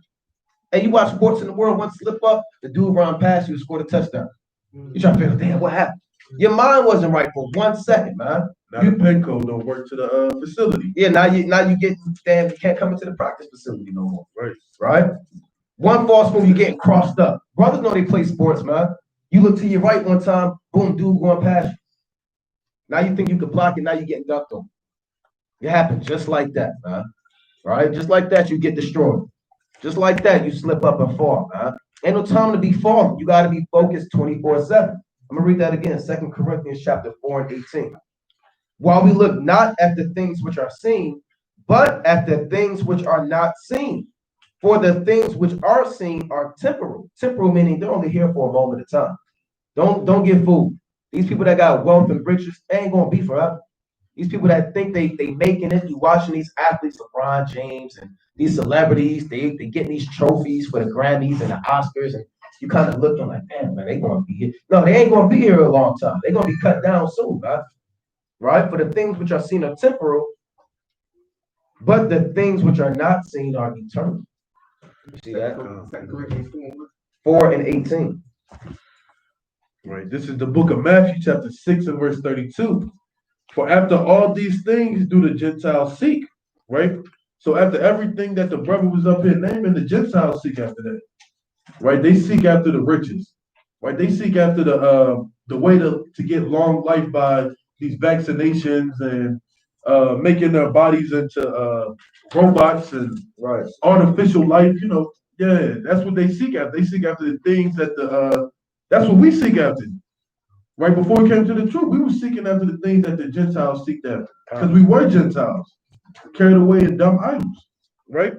S1: And you watch sports in the world, one slip up, the dude run past you and scored a touchdown. You trying to figure, damn, what happened? Your mind wasn't right for 1 second, man.
S2: Now the pen code don't work to the facility.
S1: Yeah, now you get damn, you can't come into the practice facility no more.
S2: Right.
S1: One false move, you're getting crossed up. Brothers know they play sports, man. You look to your right one time, boom, dude going past you. Now you think you could block it, now you're getting ducked on. It happens just like that, man. Right? Just like that, you get destroyed. Just like that, you slip up and fall, man. Ain't no time to be falling. You got to be focused 24/7. I'm going to read that again, 2 Corinthians chapter 4 and 18. While we look not at the things which are seen, but at the things which are not seen. For the things which are seen are temporal. Temporal meaning they're only here for a moment of time. Don't get fooled. These people that got wealth and riches, they ain't going to be forever. These people that think they making it, you watching these athletes, LeBron James and these celebrities, they getting these trophies for the Grammys and the Oscars, and you kind of looking like, damn, man, they going to be here. No, they ain't going to be here a long time. They're going to be cut down soon, man. Right? For the things which are seen are temporal, but the things which are not seen are eternal. You see that? 4 and 18.
S2: Right. This is the book of Matthew, chapter 6 and verse 32. For after all these things do the Gentiles seek. Right? So after everything that the brother was up here naming, the Gentiles seek after that. Right? They seek after the riches. Right? They seek after the way to get long life by these vaccinations and making their bodies into robots and artificial life. Yeah, that's what they seek after. They seek after the things that that's what we seek after. Right before we came to the truth, we were seeking after the things that the Gentiles seek after. Because we were Gentiles, carried away in dumb idols. Right?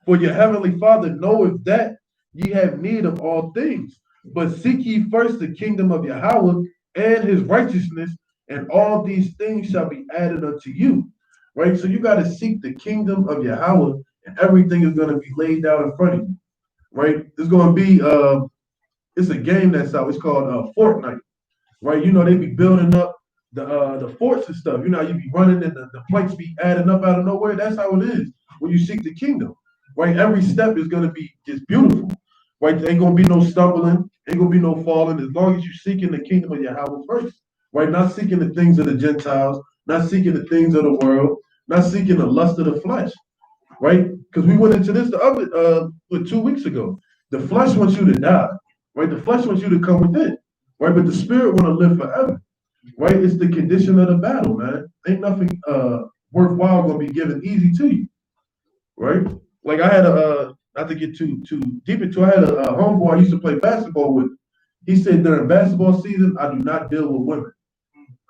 S2: For your heavenly Father knoweth that ye have need of all things. But seek ye first the kingdom of Yahweh and his righteousness, and all these things shall be added unto you. Right? So you got to seek the kingdom of Yahweh, and everything is going to be laid out in front of you. Right? It's going to be it's a game that's out. It's called Fortnite. Right? They be building up the forts and stuff. You be running and the planks be adding up out of nowhere. That's how it is when you seek the kingdom. Right? Every step is going to be just beautiful. Right? There ain't going to be no stumbling. Ain't going to be no falling as long as you're seeking the kingdom of Yahweh first. Right? Not seeking the things of the Gentiles, not seeking the things of the world, not seeking the lust of the flesh. Right? Because we went into this 2 weeks ago. The flesh wants you to die. Right? The flesh wants you to come with it. Right? But the spirit want to live forever. Right? It's the condition of the battle, man. Ain't nothing worthwhile going to be given easy to you. Right? Like I had not to get too deep into it, I had a homeboy I used to play basketball with. He said during basketball season, I do not deal with women.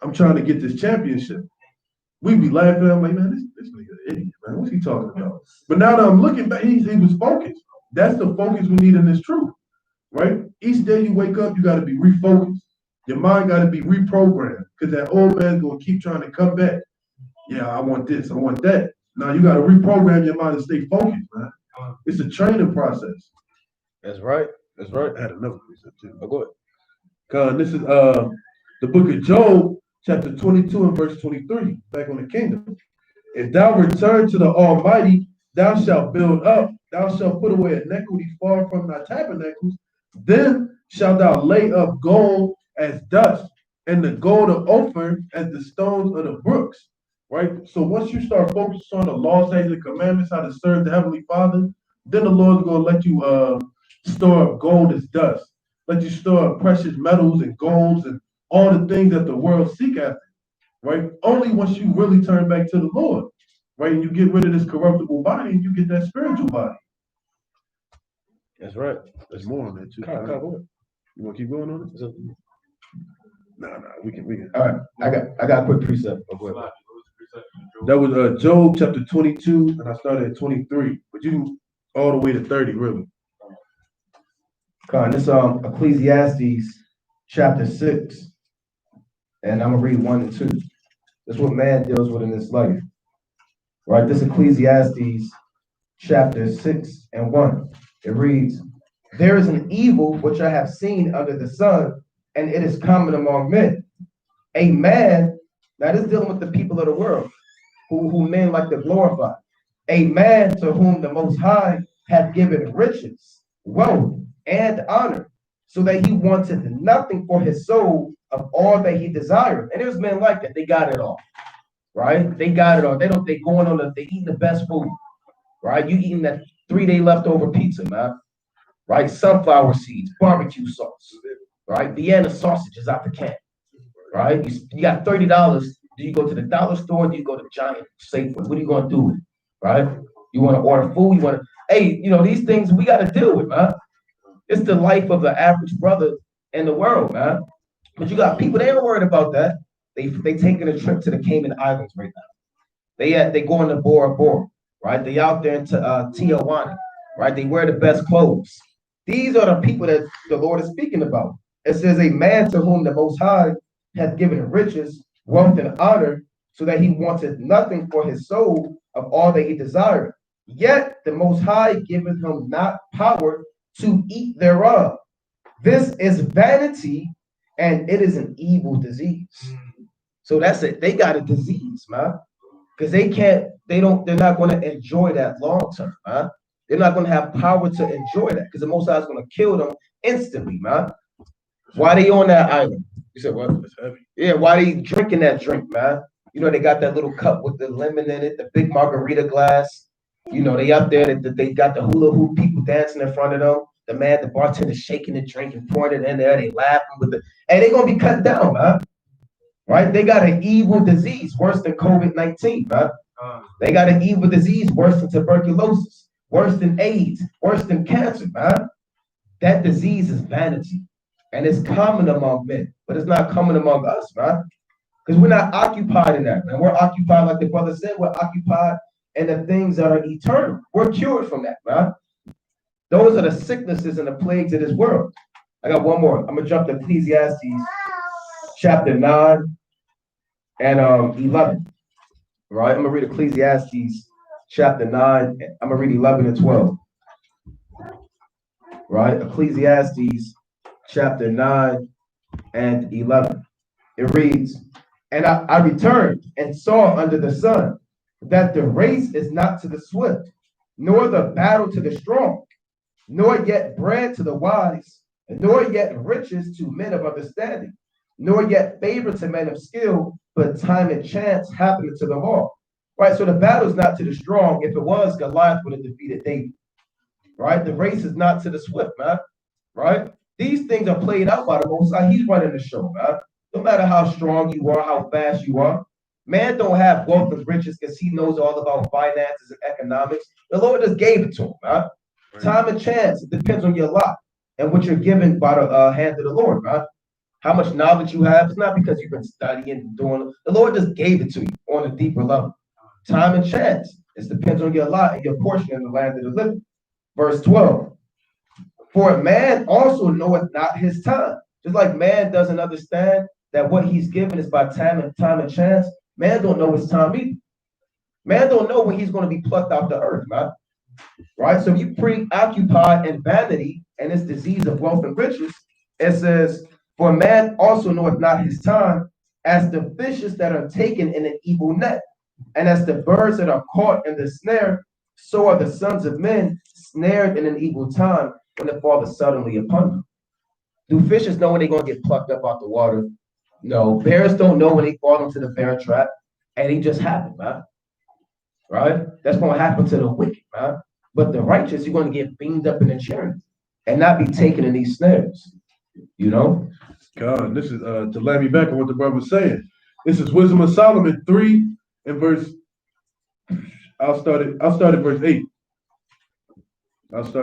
S2: I'm trying to get this championship. We be laughing. I'm like, man, this nigga an idiot, man. What's he talking about? But now that I'm looking back, he was focused. That's the focus we need in this truth, right? Each day you wake up, you got to be refocused. Your mind got to be reprogrammed because that old man's going to keep trying to come back. Yeah, I want this, I want that. Now you got to reprogram your mind and stay focused, man. It's a training process.
S1: That's right. That's right.
S2: I had another precept too.
S1: Oh, go ahead.
S2: This is the book of Job, chapter 22 and verse 23, back on the kingdom. If thou return to the Almighty, thou shalt build up, thou shalt put away iniquity far from thy tabernacles, then shalt thou lay up gold as dust, and the gold of Ophir as the stones of the brooks. Right? So once you start focusing on the laws, statutes, and commandments, how to serve the Heavenly Father, then the Lord's going to let you store up gold as dust, let you store up precious metals and golds and all the things that the world seek after, right? Only once you really turn back to the Lord, right? And you get rid of this corruptible body and you get that spiritual body.
S1: That's right.
S2: There's more on that too. You want to keep going on it? Nah, we can.
S1: All right, I got a quick precept.
S2: That was Job chapter 22, and I started at 23, but you can all the way to 30, really.
S1: This Ecclesiastes chapter 6, and I'm gonna read 1 and 2. That's what man deals with in this life, right? This Ecclesiastes chapter 6 and 1. It reads, "There is an evil which I have seen under the sun, and it is common among men. A man," now this is dealing with the people of the world, who men like to glorify. "A man to whom the Most High hath given riches, wealth, and honor, so that he wanted nothing for his soul of all that he desired." And there's men like that. They got it all, right? They got it all. They going on they eating the best food, right? You eating that 3-day leftover pizza, man, right? Sunflower seeds, barbecue sauce, right? Vienna sausages out the can, right? You got $30. Do you go to the dollar store? Do you go to Giant, Safeway? What are you going to do with it, right? You want to order food? You want to, hey, these things we got to deal with, man. It's the life of the average brother in the world, man. But you got people, they ain't worried about that. They taking a trip to the Cayman Islands right now. They going to Bora Bora, right? They out there into Tijuana, right? They wear the best clothes. These are the people that the Lord is speaking about. It says, "A man to whom the Most High hath given riches, wealth, and honor, so that he wanted nothing for his soul of all that he desired. Yet the Most High giveth him not power to eat thereof. This is vanity, and it is an evil disease." So that's it. They got a disease, man. Because they're not going to enjoy that long term, man. They're not going to have power to enjoy that because the Most High is going to kill them instantly, man. Why they on that island? You said what? It's heavy. Yeah, why they drinking that drink, man? They got that little cup with the lemon in it, the big margarita glass. They up there, they got the hula hoop people dancing in front of them. The bartender shaking the drink and pouring it in there. They laughing with hey, they gonna be cut down, man. Right? They got an evil disease worse than COVID-19, man. They got an evil disease worse than tuberculosis, worse than AIDS, worse than cancer, man. That disease is vanity. And it's common among men, but it's not common among us, man. Because we're not occupied in that, man. We're occupied, like the brother said, we're occupied in the things that are eternal. We're cured from that, man. Those are the sicknesses and the plagues of this world. I got one more. I'm going to jump to Ecclesiastes chapter 9 and 11. Right? I'm going to read Ecclesiastes chapter 9. I'm going to read 11 and 12. Right? Ecclesiastes chapter 9 and 11. It reads, "And I returned and saw under the sun that the race is not to the swift, nor the battle to the strong, nor yet bread to the wise, nor yet riches to men of understanding, nor yet favor to men of skill, but time and chance happening to them all." Right? So the battle is not to the strong. If it was, Goliath would have defeated David. Right? The race is not to the swift, man. Right? These things are played out by the Most High. He's running the show, man. No matter how strong you are, how fast you are. Man don't have wealth and riches because he knows all about finances and economics. The Lord just gave it to him, man. Right. Time and chance, it depends on your lot and what you're given by the hand of the Lord, man. how much knowledge you have. It's not because you've been studying and doing it. The Lord just gave it to you on a deeper level. Time and chance. It depends on your lot and your portion in the land of the living. Verse 12. For a man also knoweth not his time. Just like man doesn't understand that what he's given is by time and chance, man don't know his time either. Man don't know when he's going to be plucked out the earth, man. Right? So if you preoccupy in vanity and this disease of wealth and riches, it says, for man also knoweth not his time, as the fishes that are taken in an evil net, and as the birds that are caught in the snare, so are the sons of men snared in an evil time when it falleth suddenly upon them. Do fishes know when they're going to get plucked up out the water? No. Bears don't know when they fall into the bear trap, and it just happened, man. Right? That's going to happen to the wicked, man. But the righteous, you're going to get beamed up in the chariot and not be taken in these snares. You know?
S2: God, this is to land me back on what the brother was saying. This is Wisdom of Solomon 3 and verse. I'll start at verse 8. Let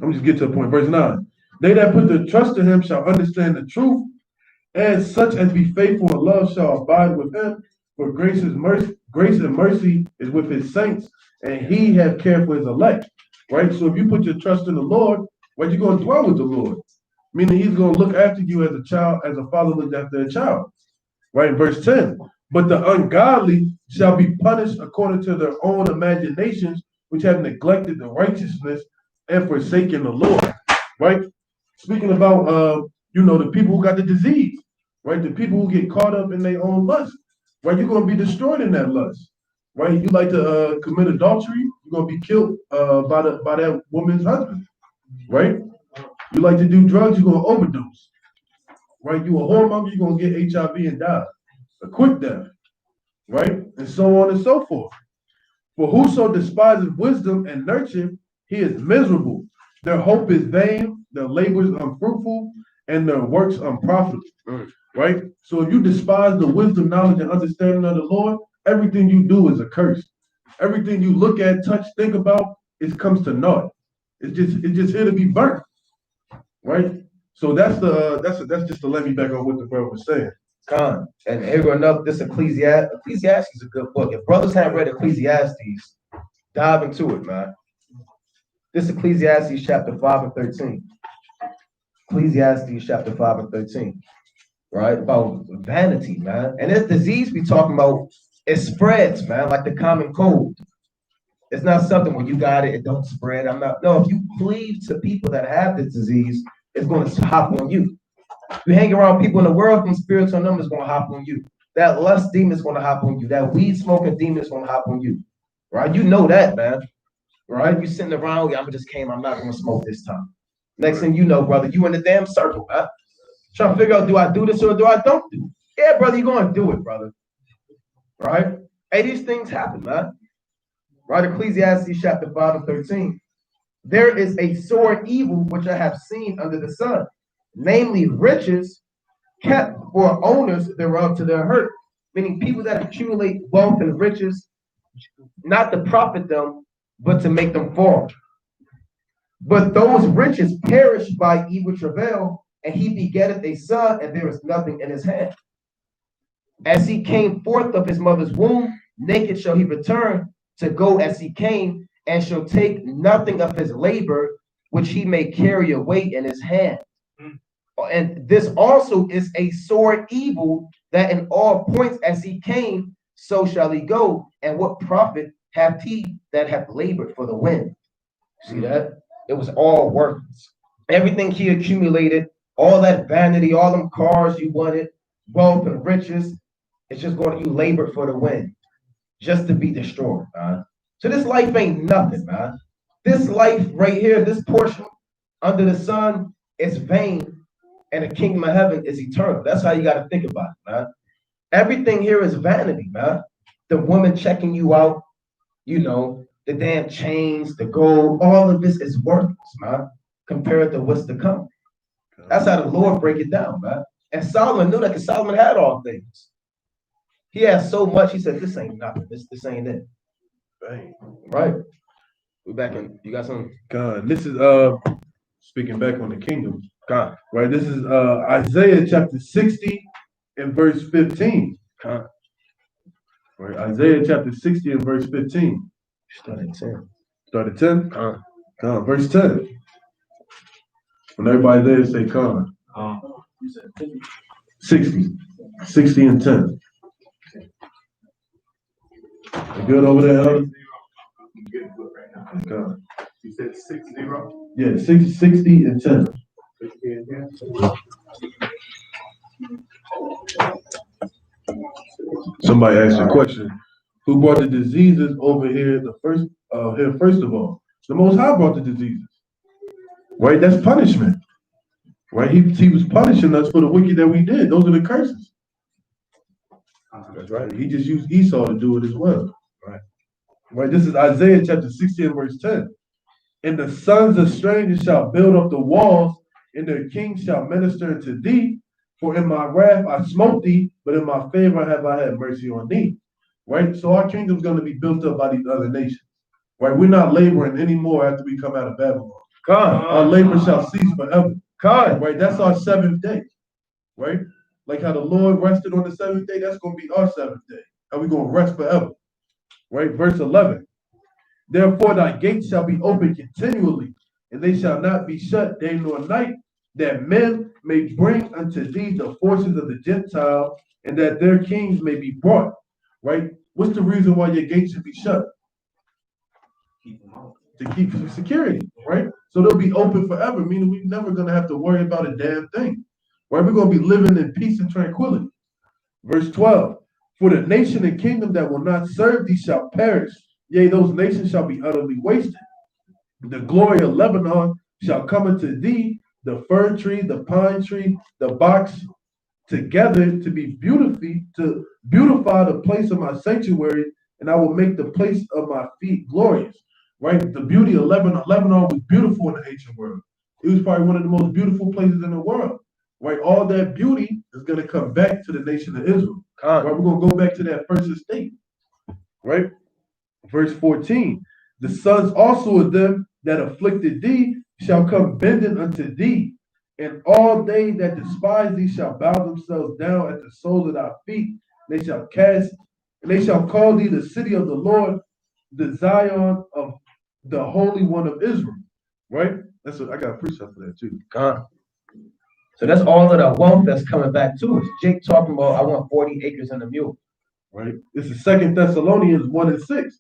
S2: me just get to the point. Verse 9. They that put their trust in him shall understand the truth, and such as be faithful in love shall abide with him. For grace and mercy is with his saints, and he have care for his elect. Right? So if you put your trust in the Lord, right, you're going to dwell with the Lord. Meaning he's going to look after you as a child, as a father looks after a child. Right? In verse 10. But the ungodly shall be punished according to their own imaginations, which have neglected the righteousness and forsaken the Lord. Right? Speaking about the people who got the disease, right? The people who get caught up in their own lust, right? You're going to be destroyed in that lust, right? You like to commit adultery, you're going to be killed by that woman's husband, right? You like to do drugs, you're going to overdose, right? You a whoremonger, you're going to get HIV and die, a quick death, right? And so on and so forth. For whoso despises wisdom and nurture, he is miserable. Their hope is vain, their labors unfruitful, and their works unprofitable. Right? So if you despise the wisdom, knowledge, and understanding of the Lord, everything you do is a curse. Everything you look at, touch, think about, it comes to naught. It's just here to be burnt. Right? So that's just to let me back on what the brother was saying.
S1: Con. And here enough, this Ecclesiastes is a good book. If brothers haven't read Ecclesiastes, dive into it, man. This Ecclesiastes chapter 5 and 13. Ecclesiastes chapter 5 and 13. Right? About vanity, man. And this disease we talking about, it spreads, man, like the common cold. It's not something when you got it, it don't spread. No, if you cleave to people that have this disease, it's going to hop on you. You hang around people in the world, from spiritual numbers going to hop on you. That lust demon is going to hop on you. That weed smoking demon is going to hop on you. Right? You know that, man. Right? You sitting around, I'm not going to smoke this time. Next thing you know, brother, you in the damn circle, man. Trying to figure out, do I do this or do I don't do it? Yeah, brother, you're going to do it, brother. Right? Hey, these things happen, man. Right? Ecclesiastes chapter 5 and 13. There is a sore evil which I have seen under the sun, namely riches kept for owners thereof to their hurt, meaning people that accumulate wealth and riches, not to profit them, but to make them fall. But those riches perish by evil travail, and he begetteth a son, and there is nothing in his hand. As he came forth of his mother's womb, naked shall he return to go as he came, and shall take nothing of his labor, which he may carry away in his hand. And this also is a sore evil, that in all points as he came, so shall he go. And what profit hath he that hath labored for the wind? See that? It was all worthless. Everything he accumulated, all that vanity, all them cars you wanted, wealth and riches, it's just going to you labor for the wind, just to be destroyed, man. So this life ain't nothing, man. This life right here, this portion under the sun is vain, and the kingdom of heaven is eternal. That's how you got to think about it, man. Everything here is vanity, man. The woman checking you out, the damn chains, the gold, all of this is worthless, man, compared to what's to come. That's how the Lord break it down, man. And Solomon knew that because Solomon had all things. He had so much, he said, this ain't nothing. This ain't it. Right. We're back in. You got something?
S2: God, this is speaking back on the kingdom.
S1: God.
S2: Right? This is Isaiah chapter 60 and verse 15.
S1: God.
S2: Right? Isaiah chapter 60 and verse 15.
S1: Start at 10.
S2: Start at 10?
S1: God.
S2: Come, verse 10. When everybody there say come. 60. 60 and 10. You good over there, Elder? Come.
S3: You said 60?
S2: Yeah, 60 and 10. Somebody asked a question. Who brought the diseases over here first of all? The Most High brought the diseases. Right? That's punishment. Right? He was punishing us for the wicked that we did. Those are the curses.
S1: That's right.
S2: He just used Esau to do it as well. Right? This is Isaiah chapter 60 and verse 10. And the sons of strangers shall build up the walls, and their kings shall minister unto thee. For in my wrath I smote thee, but in my favor have I had mercy on thee. Right? So our kingdom's going to be built up by these other nations. Right? We're not laboring anymore after we come out of Babylon.
S1: God.
S2: Our labor shall cease forever.
S1: God.
S2: Right? That's our seventh day. Right? Like how the Lord rested on the seventh day, that's going to be our seventh day. And we're going to rest forever. Right? Verse 11. Therefore thy gates shall be open continually, and they shall not be shut day nor night, that men may bring unto thee the forces of the Gentiles, and that their kings may be brought. Right? What's the reason why your gates should be shut? To keep security, right? So they'll be open forever, meaning we're never going to have to worry about a damn thing. Right? We're going to be living in peace and tranquility. Verse 12. For the nation and kingdom that will not serve thee shall perish. Yea, those nations shall be utterly wasted. The glory of Lebanon shall come unto thee, the fir tree, the pine tree, the box, together to be to beautify the place of my sanctuary, and I will make the place of my feet glorious. Right? The beauty of Lebanon. Lebanon was beautiful in the ancient world. It was probably one of the most beautiful places in the world. Right? All that beauty is going to come back to the nation of Israel. Right? We're going to go back to that first estate. Right? Verse 14. The sons also of them that afflicted thee shall come bending unto thee, and all they that despise thee shall bow themselves down at the soles of thy feet. They shall call thee the city of the Lord, the Zion of the Holy One of Israel. Right? That's what I got a precept for that too.
S1: God. So that's all of the wealth that's coming back to us. Jake talking about, I want 40 acres and a mule.
S2: Right? This is 2 Thessalonians 1 and 6.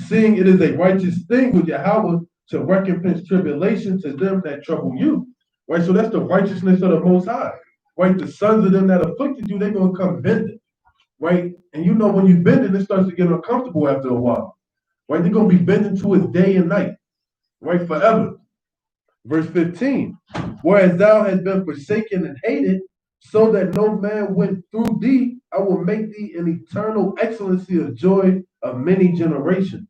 S2: Seeing it is a righteous thing with Yahweh to recompense tribulation to them that trouble you. Right? So that's the righteousness of the Most High. Right? The sons of them that afflicted you, they're going to come bending. Right? And you know when you bending, it starts to get uncomfortable after a while. Right? They're going to be bending to it day and night. Right? Forever. Verse 15. Whereas thou hast been forsaken and hated, so that no man went through thee, I will make thee an eternal excellency of joy of many generations.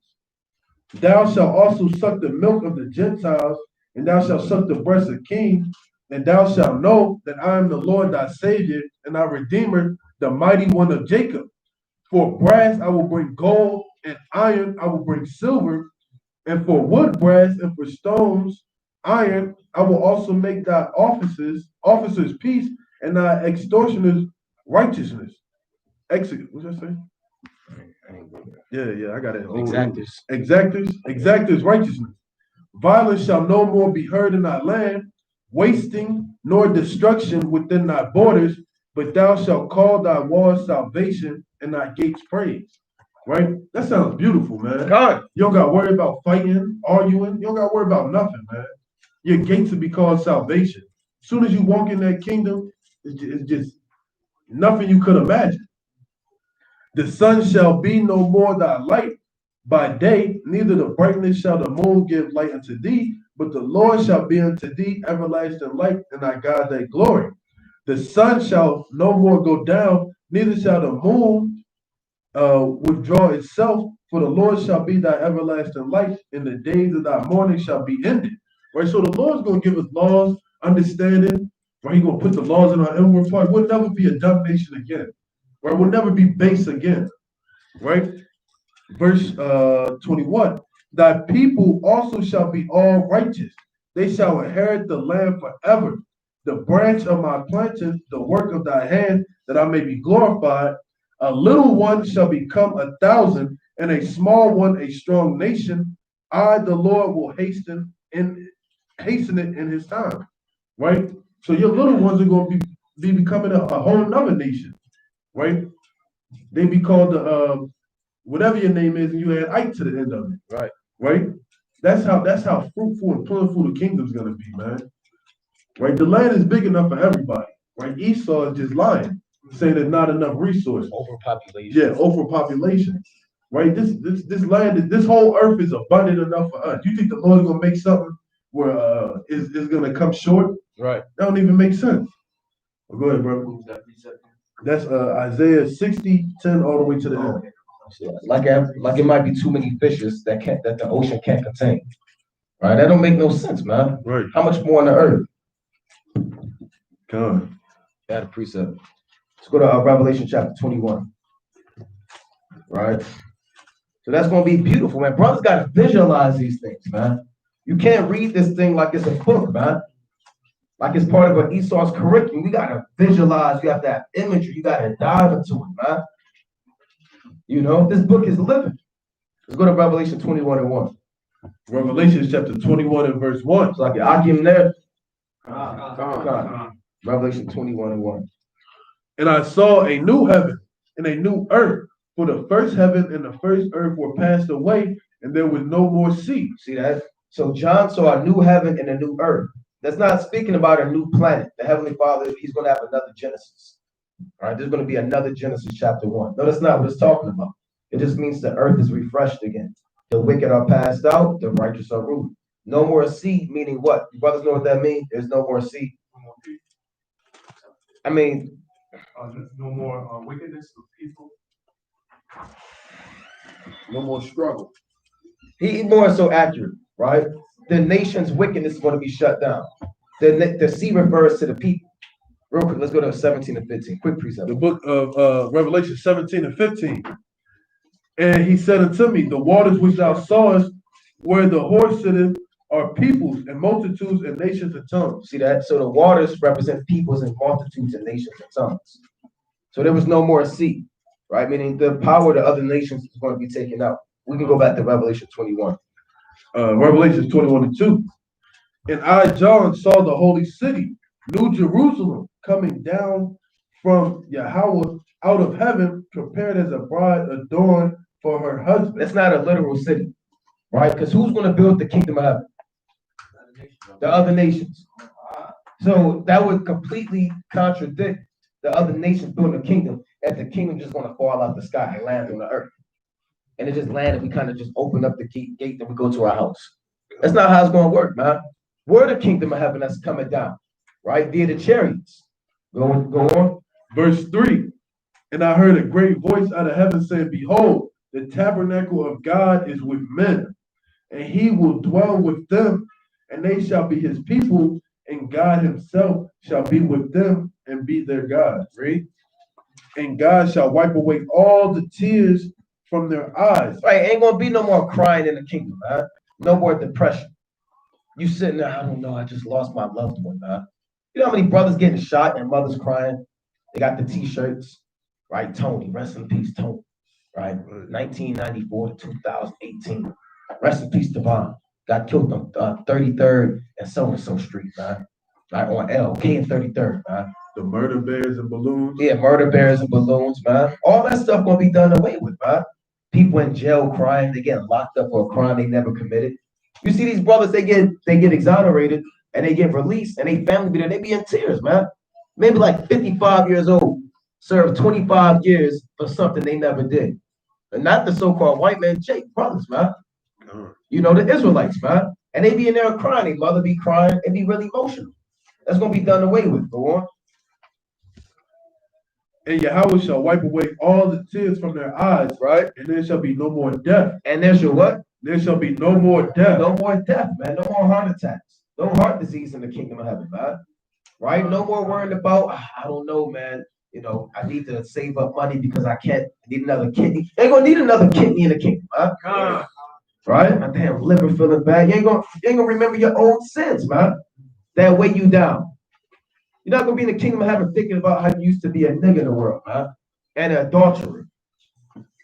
S2: Thou shalt also suck the milk of the Gentiles, and thou shalt suck the breast of kings, and thou shalt know that I am the Lord thy Savior, and thy Redeemer, the mighty one of Jacob. For brass I will bring gold, and iron I will bring silver, and for wood brass, and for stones iron I will also make thy officers peace, and thy extortioners righteousness. What's that say? Yeah, I got it. Exactors righteousness. Violence shall no more be heard in thy land, wasting nor destruction within thy borders, but thou shalt call thy walls salvation and thy gates praise. Right? That sounds beautiful, man.
S1: God.
S2: You don't got to worry about fighting, arguing. You don't got to worry about nothing, man. Your gates will be called salvation. As soon as you walk in that kingdom, it's just nothing you could imagine. The sun shall be no more thy light by day, neither the brightness shall the moon give light unto thee, but the Lord shall be unto thee everlasting light, and thy God thy glory. The sun shall no more go down, neither shall the moon withdraw itself, for the Lord shall be thy everlasting light, and the days of thy mourning shall be ended. Right? So the Lord's going to give us laws, understanding. Right? He's going to put the laws in our inward part. We'll never be a dumb nation again. Right? We'll never be base again. Right? Verse 21. Thy people also shall be all righteous. They shall inherit the land forever. the branch of my planting, the work of thy hand, that I may be glorified. A little one shall become 1,000, and a small one a strong nation. I, the Lord, will hasten it in his time. Right? So your little ones are going to be becoming a whole nother nation. Right? They be called the whatever your name is, and you add Ike to the end of it.
S1: Right.
S2: Right? That's how fruitful and plentiful the kingdom's gonna be, man. Right? The land is big enough for everybody. Right? Esau is just lying, saying there's not enough resources.
S1: Overpopulation.
S2: Yeah, overpopulation. Right? This land, this whole earth is abundant enough for us. You think the Lord's gonna make something where is gonna come short?
S1: Right.
S2: That don't even make sense. Well, go ahead, bro. That's Isaiah 60:10 all the way to the end.
S1: Like it might be too many fishes that the ocean can't contain. Right? That don't make no sense, man.
S2: Right.
S1: How much more on the earth?
S2: Come on.
S1: Add a precept. Let's go to Revelation chapter 21. Right? So that's going to be beautiful, man. Brothers got to visualize these things, man. You can't read this thing like it's a book, man. Like it's part of an Esau's curriculum. You got to visualize. You have to have imagery. You got to dive into it, man. You know, this book is living. Let's go to Revelation 21:1.
S2: Revelation chapter 21 and verse 1.
S1: It's like I give him there. Revelation 21:1.
S2: And I saw a new heaven and a new earth, for the first heaven and the first earth were passed away, and there was no more sea.
S1: See that? So John saw a new heaven and a new earth. That's not speaking about a new planet. The Heavenly Father, he's going to have another Genesis. All right, there's going to be another Genesis chapter 1. No, that's not what it's talking about. It just means the earth is refreshed again. The wicked are passed out, the righteous are ruled. No more sea, meaning what? You brothers know what that means? There's no more sea. I mean,
S3: no more wickedness of people.
S1: No more struggle. He more so accurate, right? The nation's wickedness is going to be shut down. The sea refers to the people. Real quick, let's go to 17 and 15. Quick precept.
S2: The book of Revelation 17 and 15. And he said unto me, the waters which thou sawest, where the horse sitteth, are peoples and multitudes and nations and tongues.
S1: See that? So the waters represent peoples and multitudes and nations and tongues. So there was no more sea, right? Meaning the power of the other nations is going to be taken out. We can go back to Revelation 21.
S2: Revelation 21 and 2. And I, John, saw the holy city, New Jerusalem, coming down from Yahweh out of heaven, prepared as a bride adorned for her husband.
S1: That's not a literal city, right? Because who's going to build the kingdom of heaven? The other nations. So that would completely contradict the other nations building a kingdom, and the kingdom just going to fall out the sky and land on the earth. And it just landed, we kind of just open up the gate and we go to our house. That's not how it's going to work, man. We're the kingdom of heaven that's coming down, right? Via the chariots. Go on.
S2: Verse 3. And I heard a great voice out of heaven saying, behold, the tabernacle of God is with men, and he will dwell with them, and they shall be his people, and God himself shall be with them and be their God. Read. And God shall wipe away all the tears from their eyes.
S1: Right, ain't gonna be no more crying in the kingdom, man. No more depression. You sitting there, I don't know, I just lost my loved one, man. You know how many brothers getting shot and mothers crying? They got the t-shirts, right? Tony, rest in peace, Tony. Right? 1994 to 2018. Rest in peace, Devon. Got killed on 33rd and so street, man. Right on K and 33rd, man.
S2: The murder bears and balloons.
S1: Yeah, murder bears and balloons, man. All that stuff gonna be done away with, man. People in jail crying, they get locked up for a crime they never committed. You see these brothers, they get exonerated and they get released, and they family be there, they be in tears, man. Maybe like 55 years old, served 25 years for something they never did. And not the so-called white man, Jake brothers, man. You know, the Israelites, man. And they be in there crying, their mother be crying, and be really emotional. That's gonna be done away with. Go on.
S2: And Yahweh shall wipe away all the tears from their eyes,
S1: right?
S2: And there shall be no more death.
S1: And there shall what?
S2: There shall be no more death.
S1: No more death, man. No more heart attacks. No heart disease in the kingdom of heaven, man. Right? No more worrying about, I don't know, man. You know, I need to save up money because I need another kidney. They ain't gonna need another kidney in the kingdom, man. Right? My damn liver feeling bad. You ain't gonna remember your old sins, man. That weigh you down. You're not gonna be in the kingdom of heaven thinking about how you used to be a nigga in the world, man, and an adulterer.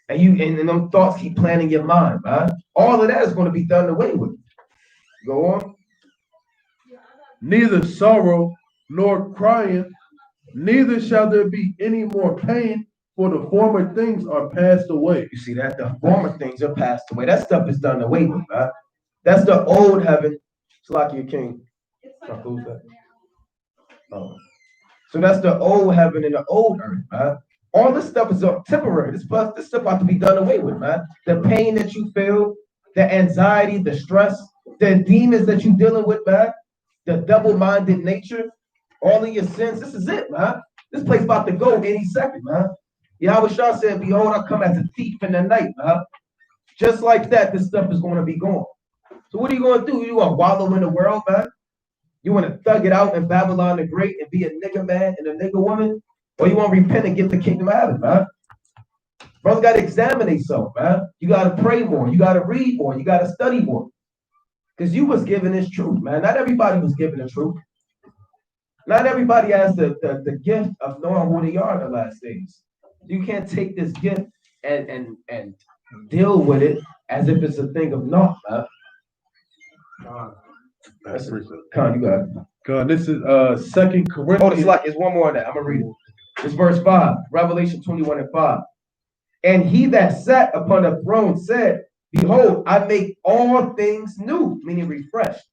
S1: And them thoughts keep playing in your mind, man. All of that is going to be done away with. Go on.
S2: Neither sorrow nor crying, neither shall there be any more pain, for the former things are passed away.
S1: You see that? The former things are passed away. That stuff is done away with, man. That's the old heaven. Slakia King. Oh. So that's the old heaven and the old earth, man. All this stuff is temporary. This stuff about to be done away with, man. The pain that you feel, the anxiety, the stress, the demons that you're dealing with, man, the double-minded nature, all of your sins. This is it, man. This place about to go any second, man. Yahweh Shah said, behold, I come as a thief in the night, man. Just like that, this stuff is going to be gone. So what are you going to do? You going to wallow in the world, man? You want to thug it out in Babylon the Great and be a nigga man and a nigga woman? Or you want to repent and get the kingdom of heaven, man? Brothers got to examine themselves, man. You got to pray more. You got to read more. You got to study more. Because you was given this truth, man. Not everybody was given the truth. Not everybody has the gift of knowing who they are in the last days. You can't take this gift and deal with it as if it's a thing of naught, man.
S2: That's
S1: Con, you got it.
S2: God, this is 2 Corinthians.
S1: Oh, it's like it's one more on that. I'm gonna read it. It's verse 5, Revelation 21:5. And he that sat upon the throne said, behold, I make all things new, meaning refreshed.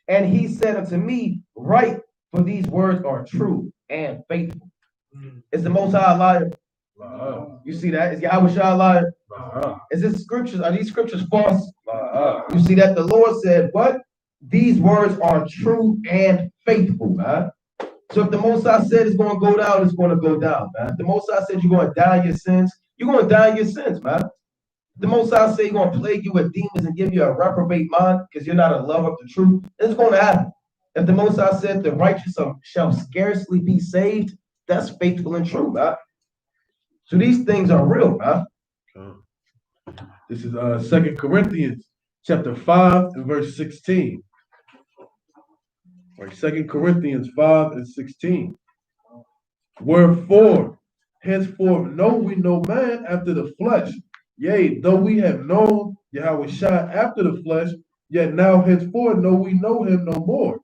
S1: And he said unto me, write, for these words are true and faithful. Is the Most High a liar? You see that? Is Yahweh Shah a liar? Is this scriptures? Are these scriptures false? You see that the Lord said, what? These words are true and faithful, man. So if the Most High said it's going to go down, it's going to go down, man. The Most High said you're going to die in your sins, you're going to die in your sins, man. The Most High said he's going to plague you with demons and give you a reprobate mind because you're not a lover of the truth. It's going to happen. If the Most High said the righteous shall scarcely be saved, that's faithful and true, man. So these things are real, man.
S2: This is 2 Corinthians chapter 5 and verse 16. Right, 2 Corinthians 5 and 16. Wherefore, henceforth know we no man after the flesh. Yea, though we have known Yahweh Shah after the flesh, yet now henceforth know we know him no more.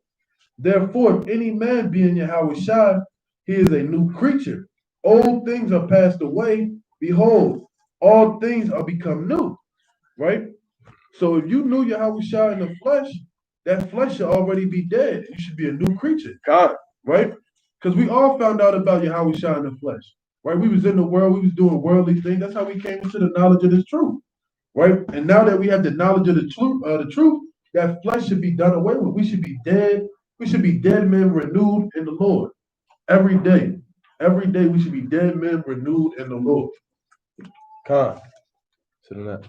S2: Therefore, if any man be in Yahweh Shah, he is a new creature. Old things are passed away. Behold, all things are become new. Right? So if you knew Yahweh Shah in the flesh, that flesh should already be dead. You should be a new creature.
S1: God.
S2: Right? Because we all found out about Yahweh Shah in the flesh. Right? We was in the world, we was doing worldly things. That's how we came into the knowledge of this truth. Right? And now that we have the knowledge of the truth, that flesh should be done away with. We should be dead. We should be dead men renewed in the Lord. Every day. Every day we should be dead men renewed in the Lord.
S1: God. So that.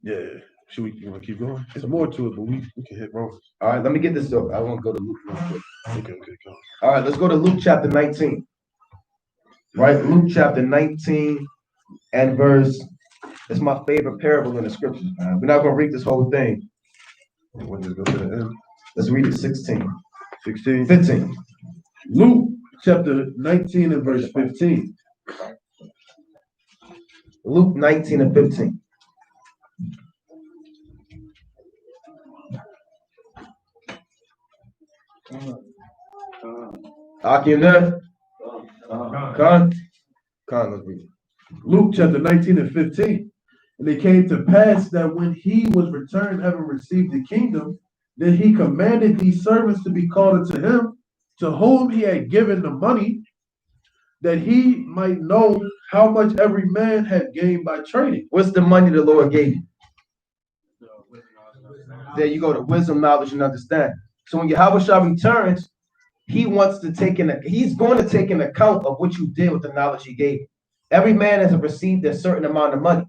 S2: Yeah. You want to keep going? There's more to it, but we can hit Romans.
S1: All right, let me get this up. I want to go to Luke real quick.
S2: Okay, go.
S1: All right, let's go to Luke chapter 19. Right, Luke chapter 19 and verse. It's my favorite parable in the scriptures, man. We're not going to read this whole thing.
S2: When does it go to the end?
S1: Let's read it 16.
S2: 16?
S1: 15.
S2: Luke chapter 19 and verse 15.
S1: Luke 19 and 15. Akim there? Khan, let's read it.
S2: Luke chapter 19 and 15. And it came to pass that when he was returned, having received the kingdom, then he commanded these servants to be called unto him, to whom he had given the money, that he might know how much every man had gained by trading.
S1: What's the money the Lord gave you? There you go, the wisdom, knowledge, and understanding. So when Yahweh Shah returns, he's going to take an account of what you did with the knowledge he gave you. Every man has received a certain amount of money,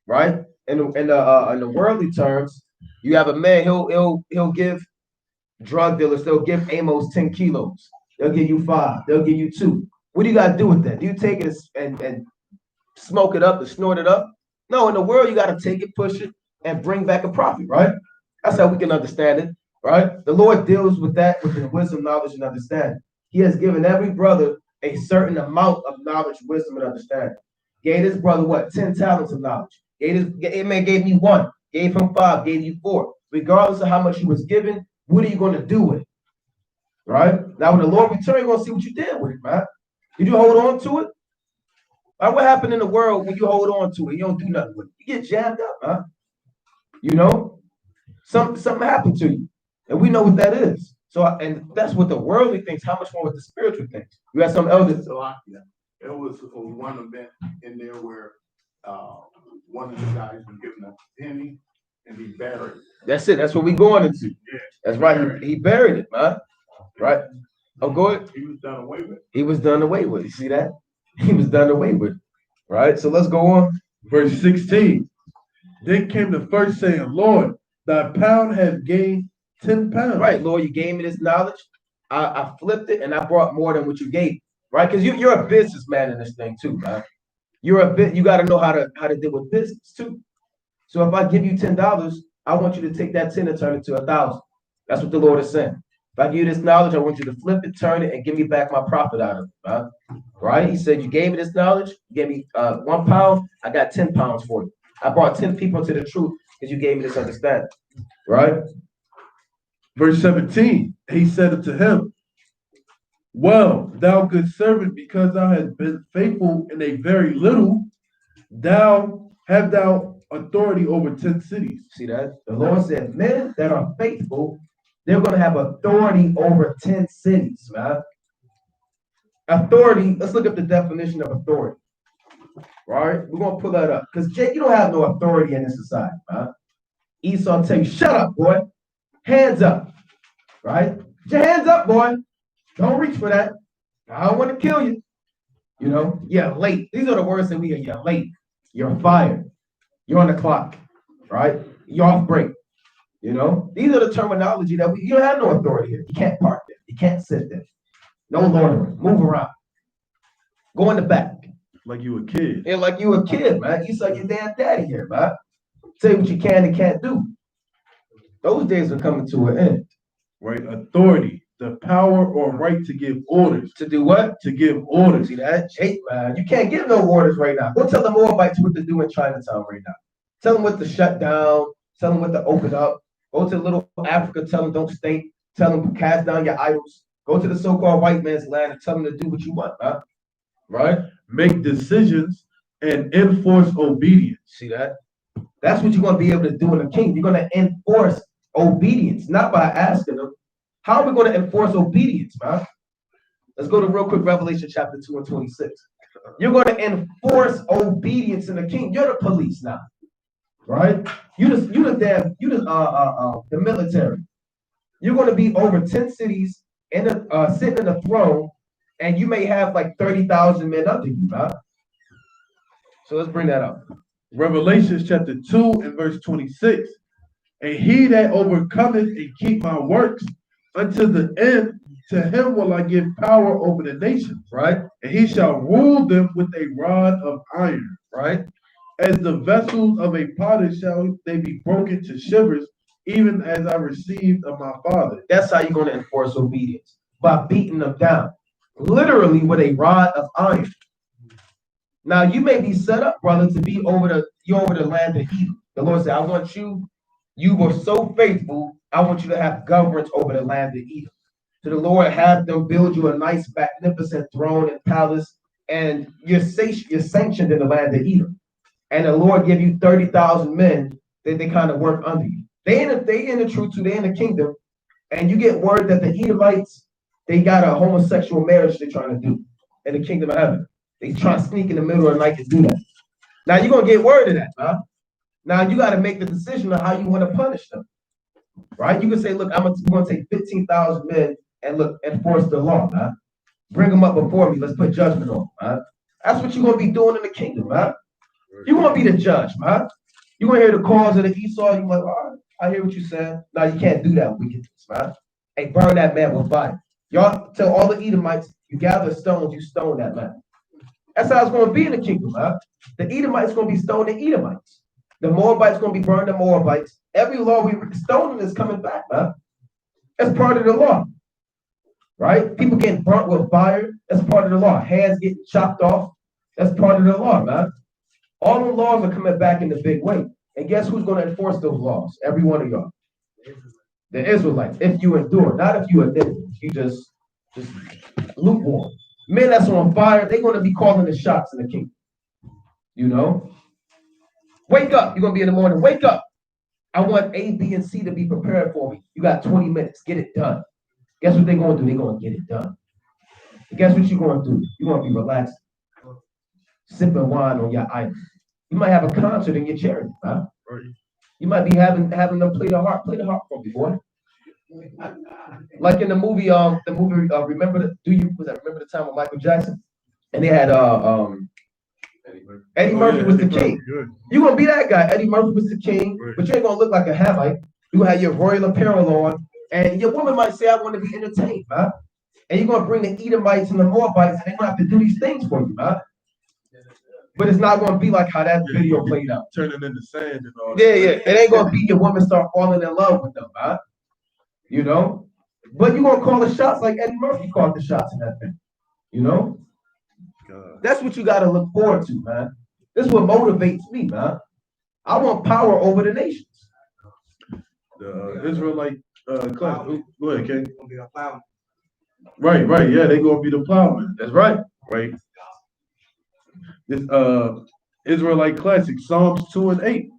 S1: right? In the worldly terms, you have a man, he'll give drug dealers, they'll give Amos 10 kilos. They'll give you 5, they'll give you 2. What do you got to do with that? Do you take it and smoke it up and snort it up? No, in the world, you got to take it, push it, and bring back a profit, right? That's how we can understand it, right? The Lord deals with that with the wisdom, knowledge, and understanding. he has given every brother a certain amount of knowledge, wisdom, and understanding. Gave this brother what? 10 talents of knowledge. Amen. Gave me 1, gave him 5, gave you 4. Regardless of how much you was given, what are you going to do with it? Right? Now, when the Lord returns, you're going to see what you did with it, man. Did you hold on to it? Right, what happened in the world when you hold on to it? You don't do nothing with it. You get jammed up, huh? You know? Something happened to you. And we know what that is. So, and that's what the worldly thinks. How much more with the spiritual things? You got some elders.
S4: So there was one event in there where one of the guys was given a penny and he buried it.
S1: That's it. That's what we going into.
S4: Yeah,
S1: that's right. He buried it, man. Right? Oh, go ahead.
S4: He was done away with.
S1: He was done away with. You see that? He was done away with. Right? So let's go on.
S2: Verse 16. Then came the first saying, Lord, thy pound has gained 10 pounds.
S1: Right, Lord, you gave me this knowledge. I flipped it and I brought more than what you gave. Right? Because you're a businessman in this thing too, man. You got to know how to deal with business too. So if I give you $10, I want you to take that 10 and turn it to 1,000. That's what the Lord is saying. If I give you this knowledge, I want you to flip it, turn it, and give me back my profit out of it. Right? Right? He said, you gave me this knowledge, you gave me 1 pound, I got 10 pounds for you. I brought 10 people to the truth because you gave me this understanding. Right?
S2: Verse 17, he said unto him, well, thou good servant, because thou hast been faithful in a very little, thou authority over 10 cities.
S1: See that? The Lord said, men that are faithful, they're going to have authority over 10 cities, man. Authority, let's look up the definition of authority. Right? We're going to pull that up. Because, Jake, you don't have no authority in this society, man. Esau tell you, shut up, boy. Hands up. Right? Put your hands up, boy. Don't reach for that. I don't want to kill you. You know, yeah, late. These are the words that we hear. You're late. You're fired. You're on the clock. Right? You're off break. You know, these are the terminology that you don't have no authority here. You can't park there. You can't sit there. No loitering. Move around. Go in the back.
S2: Like you a kid.
S1: Yeah, like you a kid, man. You like your damn daddy here, man. Say what you can and can't do. Those days are coming to an end.
S2: Right? Authority. The power or right to give orders.
S1: To do what?
S2: To give orders.
S1: See that? Jake, man. You can't give no orders right now. Go tell the Moabites what to do in Chinatown right now. Tell them what to shut down. Tell them what to open up. Go to little Africa. Tell them don't stink. Tell them cast down your idols. Go to the so-called white man's land and tell them to do what you want, huh? Right?
S2: Make decisions and enforce obedience.
S1: See that? That's what you're going to be able to do in the kingdom. You're going to enforce obedience, not by asking them. How are we going to enforce obedience, man? Let's go to real quick Revelation chapter 2 and 26. You're going to enforce obedience in the kingdom. You're the police now, right? You the military. You're going to be over 10 cities sitting in the throne, and you may have like 30,000 men under you, man. So let's bring that up.
S2: Revelation chapter 2 and verse 26. And he that overcometh and keep my works unto the end, to him will I give power over the nations,
S1: right?
S2: And he shall rule them with a rod of iron,
S1: right?
S2: As the vessels of a potter shall they be broken to shivers, even as I received of my Father.
S1: That's how you're going to enforce obedience, by beating them down, literally with a rod of iron. Now you may be set up, brother, to be over the land of Edom. The Lord said, I want you. You were so faithful. I want you to have governance over the land of Edom. So the Lord have them build you a nice, magnificent throne and palace, and you're sanctioned in the land of Edom. And the Lord give you 30,000 men that they kind of work under you. They in the truth too. They in the kingdom, and you get word that the Edomites, they got a homosexual marriage they're trying to do in the kingdom of heaven. They try to sneak in the middle of the night to do that. Now you're gonna get word of that, huh? Now you got to make the decision of how you want to punish them, right? You can say, look, I'm going to take 15,000 men and look enforce the law, huh? Bring them up before me. Let's put judgment on them, huh? That's what you're going to be doing in the kingdom, huh? You're going to be the judge, huh? You're going to hear the cause of the Esau. You're like, all right, I hear what you're saying. Now you can't do that wickedness, huh? Hey, burn that man with fire. Y'all tell all the Edomites, you gather stones, you stone that man. That's how it's going to be in the kingdom, huh? The Edomites going to be stoning the Edomites. The Moabites going to be burned the Moabites. Every law we stoning is coming back, huh? That's part of the law. right? People getting burnt with fire, that's part of the law. Hands getting chopped off, that's part of the law, man. All the laws are coming back in the big way. And guess who's going to enforce those laws? Every one of y'all. The Israelites, if you endure, not if you admit it. You just lukewarm. Men that's on fire, they're going to be calling the shots in the kingdom. You know? Wake up. You're going to be in the morning. Wake up. I want A, B, and C to be prepared for me. You got 20 minutes. Get it done. Guess what they're going to do? They're going to get it done. And guess what you're going to do? You're going to be relaxed, sipping wine on your island. You might have a concert in your charity, huh? You might be having them play the harp. Play the harp for me, boy. Like in the movie, remember the time with Michael Jackson? And they had Eddie Murphy was the king. You're gonna be that guy. Eddie Murphy was the king, but you ain't gonna look like a Havite. You gonna have your royal apparel on, and your woman might say, I want to be entertained, man. And you're gonna bring the Edomites and the Moabites, and they're gonna have to do these things for you, man. But it's not gonna be like how that video played out.
S2: Turning into sand and all
S1: that. Yeah. It ain't gonna be your woman start falling in love with them, man. You know? But you're gonna call the shots like Eddie Murphy called the shots in that thing. You know? God. That's what you gotta look forward to, man. This is what motivates me, man. I want power over the nations.
S2: The Israelite class. Go ahead, King. Right, yeah, they gonna be the plowmen.
S1: That's right.
S2: Right. This Israelite classic, Psalms 2 and 8.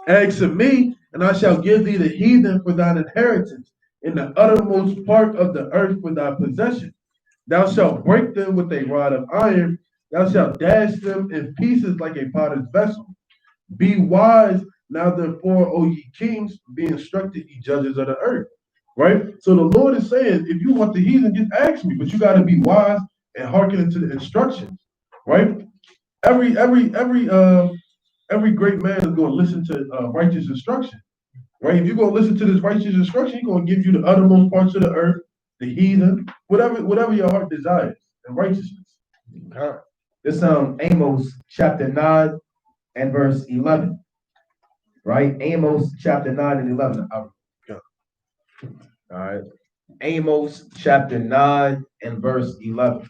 S2: Ask of me, and I shall give thee the heathen for thine inheritance, in the uttermost part of the earth for thy possession. Thou shalt break them with a rod of iron, thou shalt dash them in pieces like a potter's vessel. Be wise now therefore, O ye kings, be instructed, ye judges of the earth. Right? So the Lord is saying, if you want the heathen, just ask me, but you got to be wise and hearken into the instructions. Right? Every great man is going to listen to righteous instruction. Right? If you're going to listen to this righteous instruction, he's going to give you the uttermost parts of the earth, the heathen, whatever your heart desires, and righteousness.
S1: Okay. This Amos chapter 9 and verse 11. Right? Amos chapter 9 and 11.
S2: Yeah.
S1: All right. Amos chapter 9 and verse 11.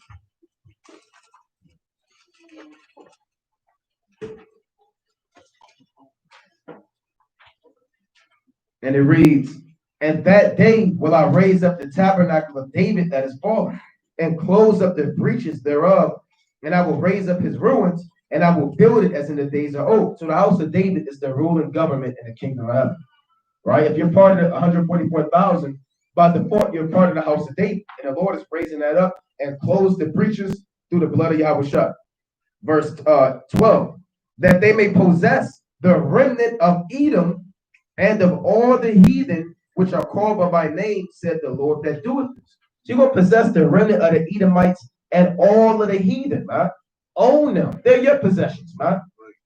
S1: And it reads, and that day will I raise up the tabernacle of David that is fallen, and close up the breaches thereof, and I will raise up his ruins, and I will build it as in the days of old. So the house of David is the ruling government in the kingdom of heaven. Right? If you're part of the 144,000, by default, you're part of the house of David. And the Lord is raising that up and close the breaches through the blood of Yahushua. Verse 12, that they may possess the remnant of Edom and of all the heathen which are called by my name, said the Lord that doeth this. So you're going to possess the remnant of the Edomites and all of the heathen, man. Own them. They're your possessions, man.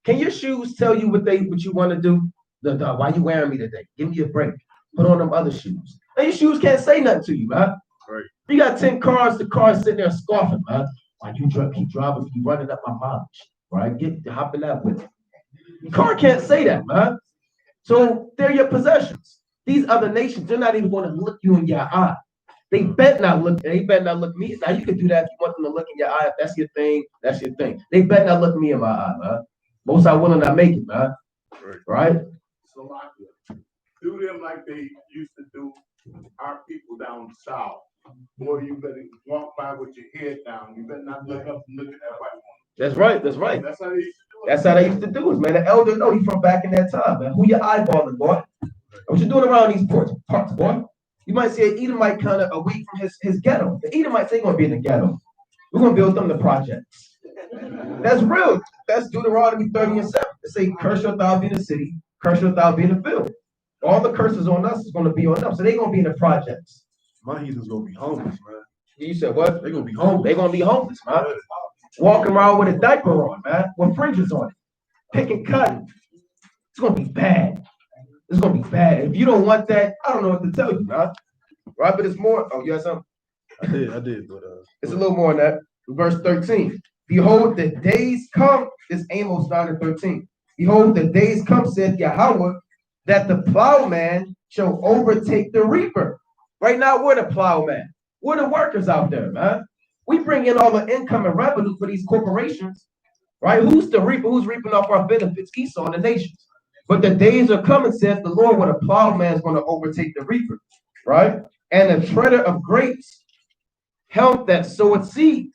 S1: Can your shoes tell you what you want to do? Why you wearing me today? Give me a break. Put on them other shoes. And your shoes can't say nothing to you, man.
S2: Right.
S1: You got 10 cars, the car's sitting there scoffing, man. Why you keep driving, you running up my mileage, right? Hop in that with it. The car can't say that, man. So they're your possessions. These other nations, they're not even going to look you in your eye. They better not look me. Now you can do that if you want them to look in your eye. If that's your thing, that's your thing. They better not look me in my eye, man. Most I will not make it, man. Right?
S4: So do them like they used to do our people down south. Boy, you better walk by with your head down. You better not look up and look at that white woman.
S1: That's right. That's right.
S4: That's how they used to do it.
S1: That's how they used to do it, man. The elder know he from back in that time, man. Who you eyeballing, boy? What you doing around these parts, boy? You might see an Edomite kind of away from his ghetto. The Edomites ain't gonna be in the ghetto. We're gonna build them the projects. That's real. That's Deuteronomy 30 and 7. It say, curse shalt thou be in the city, curse shalt thou be in the field. All the curses on us is gonna be on them. So they're gonna be in the projects.
S2: My heathens gonna be homeless, man.
S1: You said what?
S2: They're gonna be homeless.
S1: They're gonna be homeless, man. Walking around with a diaper on, man, with fringes on it, picking cotton. It's gonna be bad. It's gonna be bad. If you don't want that, I don't know what to tell you, man. Right? But it's more. Oh, you have something?
S2: I did, but
S1: it's a little more than that. Verse 13. Behold, the days come. This Amos 9 and 13. Behold, the days come, saith Yahweh, that the plowman shall overtake the reaper. Right now, we're the plowman. We're the workers out there, man. We bring in all the income and revenue for these corporations, right? Who's the reaper? Who's reaping off our benefits? Esau and the nations. But the days are coming, says the Lord, when a plowman is going to overtake the reaper, right? And the treader of grapes, help that soweth seed,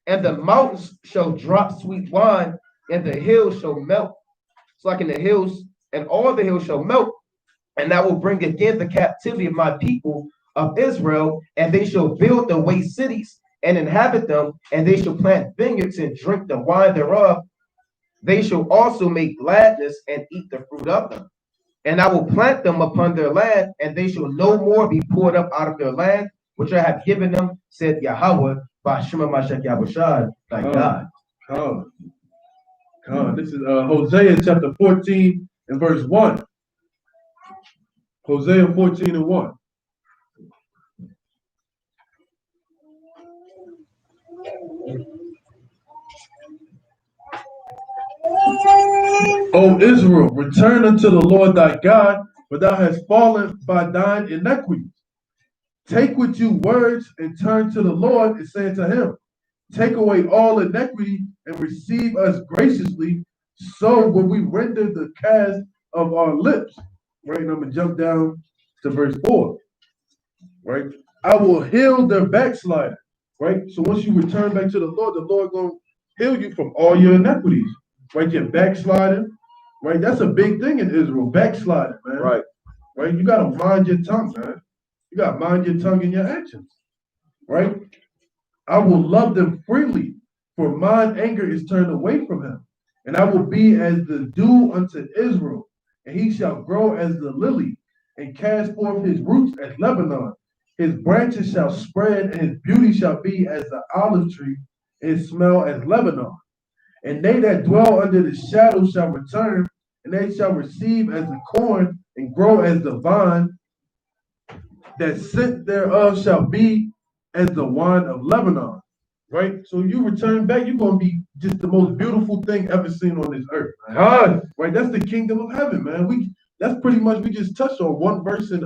S1: and the mountains shall drop sweet wine, and the hills shall melt. It's like in the hills, and all the hills shall melt, and I will bring again the captivity of my people of Israel, and they shall build the waste cities and inhabit them, and they shall plant vineyards and drink the wine thereof. They shall also make gladness and eat the fruit of them. And I will plant them upon their land, and they shall no more be poured up out of their land, which I have given them, said Yahweh, by Shema Mashach Yahushua, thy God.
S2: This is Hosea chapter 14 and verse 1. Hosea 14 and 1. O Israel, return unto the Lord thy God, for thou hast fallen by thine iniquities. Take with you words and turn to the Lord and say to him, take away all iniquity and receive us graciously, so will we render the cast of our lips. Right, and I'm going to jump down to verse 4. Right, I will heal their backslider. Right, so once you return back to the Lord going to heal you from all your iniquities. Right, you're backsliding. Right, that's a big thing in Israel, backsliding, man. Right, you got to mind your tongue, man. You got to mind your tongue and your actions. Right, I will love them freely, for mine anger is turned away from him. And I will be as the dew unto Israel, and he shall grow as the lily, and cast forth his roots as Lebanon. His branches shall spread, and his beauty shall be as the olive tree, and his smell as Lebanon. And they that dwell under the shadow shall return, and they shall receive as the corn, and grow as the vine. That scent thereof shall be as the wine of Lebanon. Right? So you return back, you're going to be just the most beautiful thing ever seen on this earth. Man. Right? That's the kingdom of heaven, man. That's pretty much, we just touched on one verse in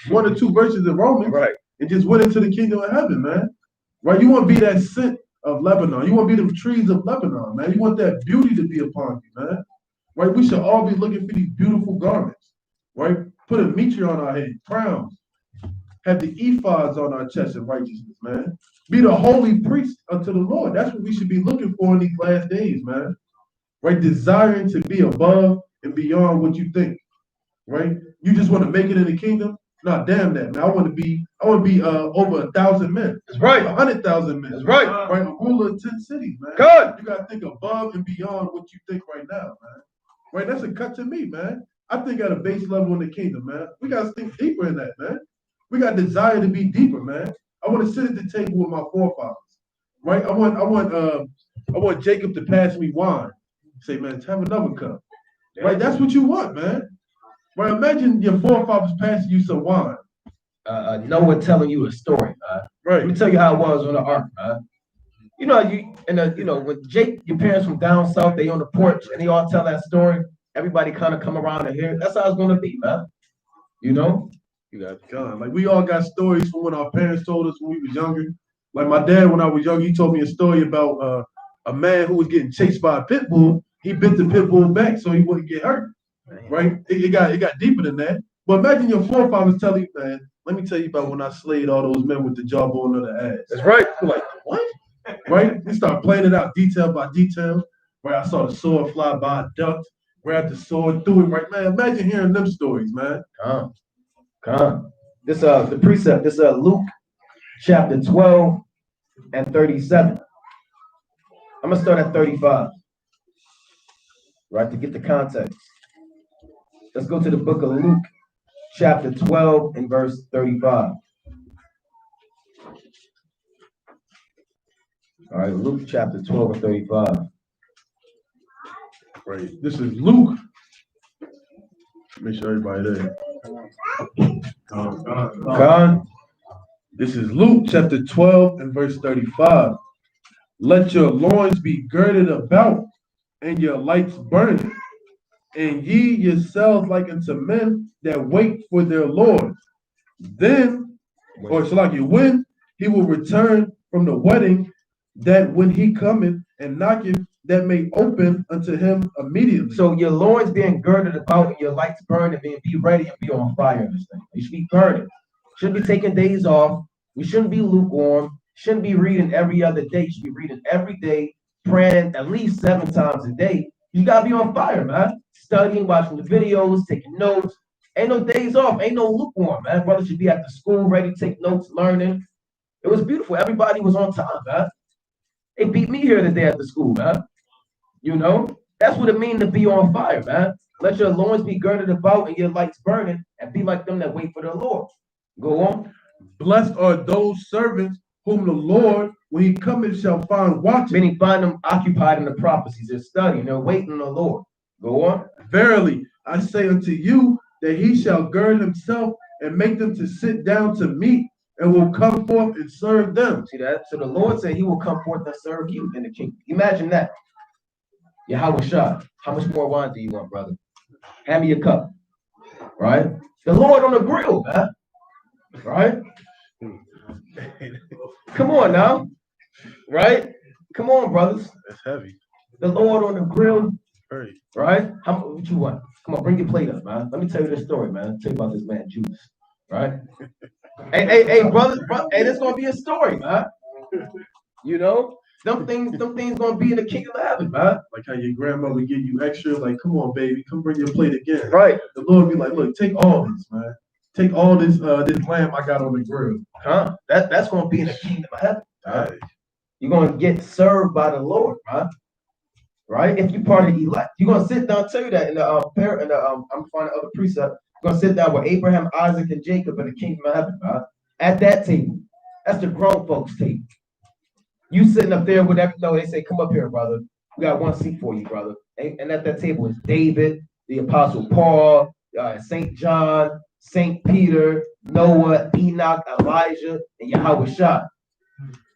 S2: one or two verses in Romans, right? And just went into the kingdom of heaven, man. Right? You want to be that scent of Lebanon. You want to be the trees of Lebanon, man. You want that beauty to be upon you, man. Right? We should all be looking for these beautiful garments. Right? Put a mitre on our head, crowns. Have the ephods on our chest in righteousness, man. Be the holy priest unto the Lord. That's what we should be looking for in these last days, man. Right? Desiring to be above and beyond what you think. Right? You just want to make it in the kingdom? Nah, damn that, man. I want to be over 1,000 men. That's right. 100,000 men. That's right. Right? A ruler of 10 cities, man. Good. You gotta think above and beyond what you think right now, man. Right? That's a cut to me, man. I think at a base level in the kingdom, man. We gotta think deeper in that, man. We got desire to be deeper, man. I want to sit at the table with my forefathers, right? I want Jacob to pass me wine. Say, man, have another cup, right? That's what you want, man. Right? Imagine your forefathers passing you some wine.
S1: Noah telling you a story, man. Right. Let me tell you how it was on the ark, man. You know, when Jake, your parents from down south, they on the porch and they all tell that story. Everybody kind of come around and hear it. That's how it's gonna be, man. You know.
S2: You got God. Like we all got stories from when our parents told us when we was younger. Like my dad, when I was young, he told me a story about a man who was getting chased by a pit bull. He bit the pit bull back so he wouldn't get hurt. Right? It got deeper than that. But imagine your forefathers telling you, man, let me tell you about when I slayed all those men with the jawbone of the ass. That's right. You're like, what? Right? They start playing it out detail by detail. Right? I saw the sword fly by, ducked, grabbed the sword, threw it. Right, man. Imagine hearing them stories, man.
S1: This the precept. This Luke chapter 12 and 37. I'm gonna start at 35. Right, to get the context. Let's go to the book of Luke, chapter 12 and verse 35. All right, Luke chapter 12 and 35.
S2: Right. This is Luke. Make sure everybody there.
S1: God.
S2: This is Luke chapter 12 and verse 35. Let your loins be girded about and your lights burning, and ye yourselves like unto men that wait for their Lord. Then, or it's like you when he will return from the wedding, that when he cometh and knocketh, that may open unto him immediately.
S1: So your loins being girded about and your lights burning, and be ready and be on fire in this thing. You should be burning. Shouldn't be taking days off. We shouldn't be lukewarm. Shouldn't be reading every other day. You should be reading every day, praying at least 7 times a day. You gotta be on fire, man. Studying, watching the videos, taking notes. Ain't no days off. Ain't no lukewarm, man. Brothers should be at the school, ready to take notes, learning. It was beautiful. Everybody was on time, man. They beat me here today at the school, man. You know, that's what it means to be on fire, man. Let your loins be girded about and your lights burning, and be like them that wait for the Lord. Go on.
S2: Blessed are those servants whom the Lord, when he cometh, shall find watching.
S1: Meaning find them occupied in the prophecies. They're studying. They're waiting on the Lord. Go on.
S2: Verily, I say unto you that he shall gird himself and make them to sit down to meat, and will come forth and serve them.
S1: See that? So the Lord said he will come forth and serve you in the kingdom. Imagine that. Yahweh Shah, how much more wine do you want, brother? Hand me a cup. Right? The Lord on the grill, man. Right? Come on now. Right? Come on, brothers.
S2: That's heavy.
S1: The Lord on the grill.
S2: Right.
S1: Right? What you want? Come on, bring your plate up, man. Let me tell you this story, man. Tell you about this man, Judas. Right? Hey, brother, hey, this gonna be a story, man. You know? Them things gonna be in the kingdom of heaven, man.
S2: Like how your grandmother give you extra, like, come on, baby, come bring your plate again.
S1: Right.
S2: The Lord be like, look, take all this, man. Take all this this lamb I got on the grill.
S1: Huh? That's gonna be in the kingdom of heaven.
S2: Right.
S1: You're gonna get served by the Lord, man. Right? If you part of the elect, you're gonna sit down. Tell you that in the I'm finding other precept. You're gonna sit down with Abraham, Isaac, and Jacob in the kingdom of heaven, man. At that table. That's the grown folks' table. You sitting up there with they say, come up here, brother. We got one seat for you, brother. And at that table is David, the Apostle Paul, St. John, St. Peter, Noah, Enoch, Elijah, and Yahweh Shah.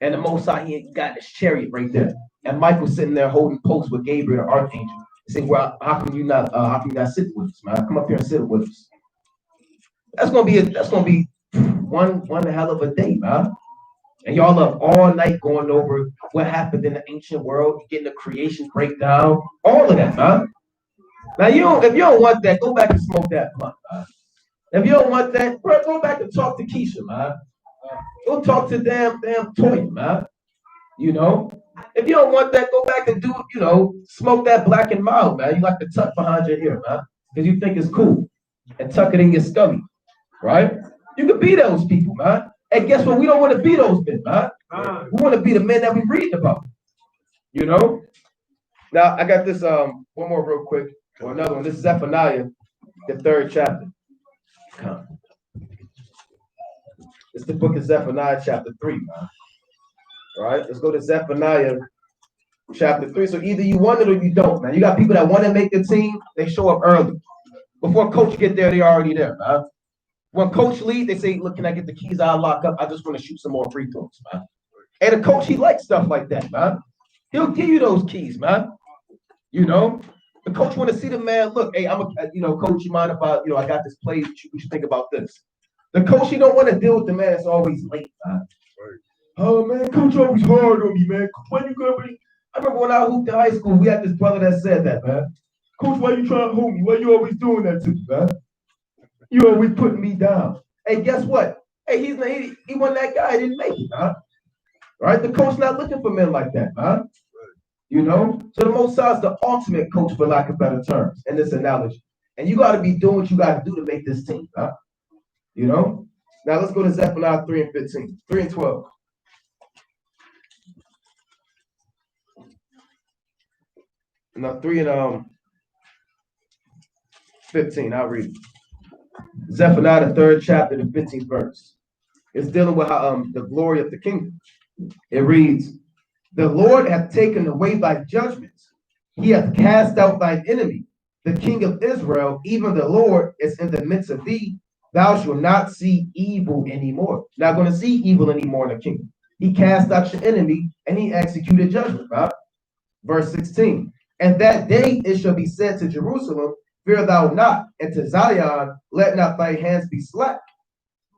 S1: And the Most High, he got his chariot right there. And Michael sitting there holding post with Gabriel, the archangel. Saying, well, how can you not sit with us, man? Come up here and sit with us. That's gonna be one hell of a day, man. And y'all up all night going over what happened in the ancient world, getting the creation breakdown, all of that, man. Now if you don't want that, go back and smoke that blunt, man. If you don't want that, bro, go back and talk to Keisha, man. Go talk to damn Toya, man. You know? If you don't want that, go back and do, smoke that black and mild, man. You like to tuck behind your ear, man. Because you think it's cool. And tuck it in your stomach. Right? You can be those people, man. And guess what? We don't want to be those men, man. We want to be the men that we read about. You know? Now, I got this one more real quick. Or another one. This is Zephaniah, the 3rd chapter. It's the book of Zephaniah, chapter 3, man. All right? Let's go to Zephaniah, chapter 3. So either you want it or you don't, man. You got people that want to make the team, they show up early. Before coach get there, they're already there, man. When coach leaves, they say, look, can I get the keys? I'll lock up. I just want to shoot some more free throws, man. And the coach, he likes stuff like that, man. He'll give you those keys, man. You know? The coach want to see the man, look, hey, coach, you mind if I got this play? We should think about this. The coach, he don't want to deal with the man that's always late, man. Right. Oh, man, coach always hard on me, man. When you go, I remember when I hooped in high school, we had this brother that said that, man. Coach, why you trying to hoop me? Why you always doing that to me, man? You always putting me down. Hey, guess what? Hey, he wasn't that guy. He didn't make it, huh? Right? The coach not looking for men like that, huh? You know? So the Most High is the ultimate coach, for lack of better terms, in this analogy. And you got to be doing what you got to do to make this team, huh? You know? Now let's go to Zephaniah 3 and 15. 3 and 12. Now 3 and 15. I'll read it. Zephaniah, the 3rd chapter, the 15th verse. It's dealing with the glory of the kingdom. It reads, the Lord hath taken away thy judgments. He hath cast out thine enemy. The King of Israel, even the Lord, is in the midst of thee. Thou shalt not see evil anymore. Not going to see evil anymore in the kingdom. He cast out your enemy and he executed judgment, right? Verse 16. And that day it shall be said to Jerusalem, fear thou not, and to Zion, let not thy hands be slack.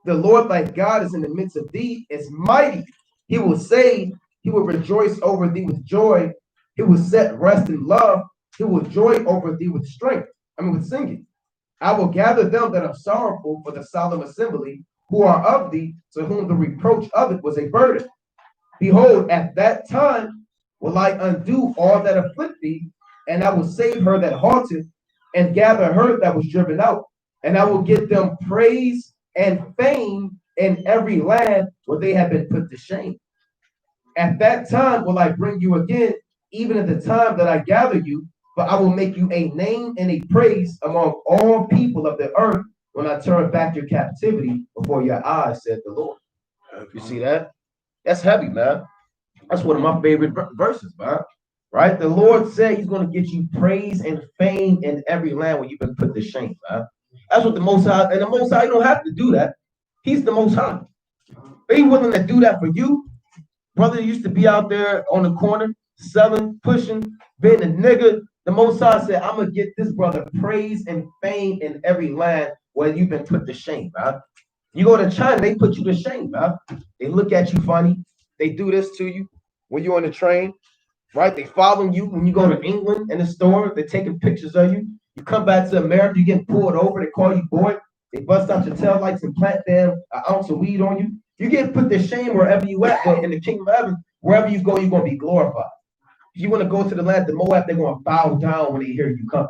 S1: The Lord thy God is in the midst of thee, is mighty. He will save. He will rejoice over thee with joy. He will set rest in love. He will joy over thee with strength. With singing. I will gather them that are sorrowful for the solemn assembly, who are of thee, to whom the reproach of it was a burden. Behold, at that time will I undo all that afflict thee, and I will save her that halted, and gather her that was driven out, and I will give them praise and fame in every land where they have been put to shame. At that time will I bring you again, even at the time that I gather you, but I will make you a name and a praise among all people of the earth when I turn back your captivity before your eyes, said the Lord. You see that? That's heavy, man. That's one of my favorite verses, man. Right? The Lord said he's going to get you praise and fame in every land where you've been put to shame, man. That's what the Most High, and the Most High, you don't have to do that. He's the Most High. Are you willing to do that for you? Brother used to be out there on the corner, selling, pushing, being a nigga. The Most High said, I'm going to get this brother praise and fame in every land where you've been put to shame, man. You go to China, they put you to shame, man. They look at you funny. They do this to you when you're on the train, right? They follow you when you go to England in the store. They're taking pictures of you. You come back to America, you get pulled over. They call you boy. They bust out your tail lights and plant an ounce of weed on you. You get put to shame wherever you at, but in the kingdom of heaven, wherever you go, you're going to be glorified. If you want to go to the land of Moab, they're going to bow down when they hear you come,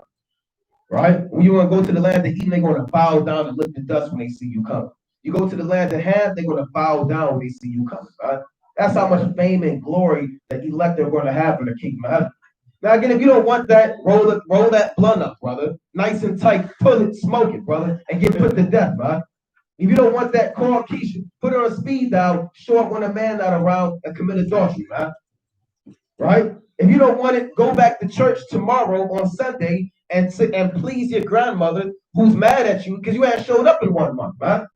S1: right? When you want to go to the land of Eden, they're going to bow down and lick the dust when they see you come. You go to the land of Ham, they're going to bow down when they see you coming, right? That's how much fame and glory that elect are going to have in the kingdom of heaven. Now, again, if you don't want that, roll that blunt up, brother. Nice and tight, pull it, smoke it, brother, and get put to death, man. If you don't want that, call Keisha. Put her on speed dial, show up when a man not around and commit adultery, man. Right? If you don't want it, go back to church tomorrow on Sunday and please your grandmother who's mad at you because you ain't showed up in 1 month, man.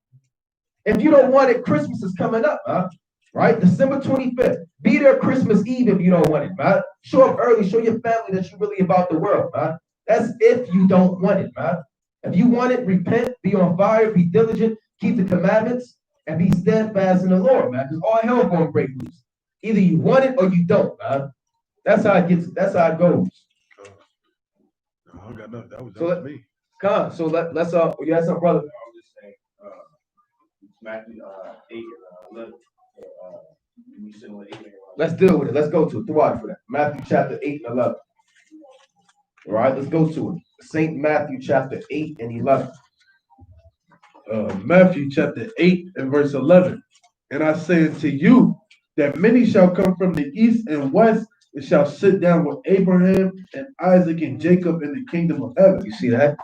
S1: If you don't want it, Christmas is coming up, man. Right? December 25th. Be there Christmas Eve if you don't want it, man. Show up early. Show your family that you're really about the world, man. That's if you don't want it, man. If you want it, repent, be on fire, be diligent, keep the commandments, and be steadfast in the Lord, man. Because all hell gonna break loose. Either you want it or you don't, man. That's how it gets. That's how it goes.
S2: I got nothing. That was me.
S1: Come on. So let's you had something, brother?
S4: I was just saying, Matthew 8 and 11.
S1: Let's deal with it. Let's go to it. Throw out for that. Matthew chapter 8 and 11. All right, let's go to it. St. Matthew chapter 8 and 11.
S2: Matthew chapter 8 and verse 11. And I say unto you that many shall come from the east and west and shall sit down with Abraham and Isaac and Jacob in the kingdom of heaven.
S1: You see that?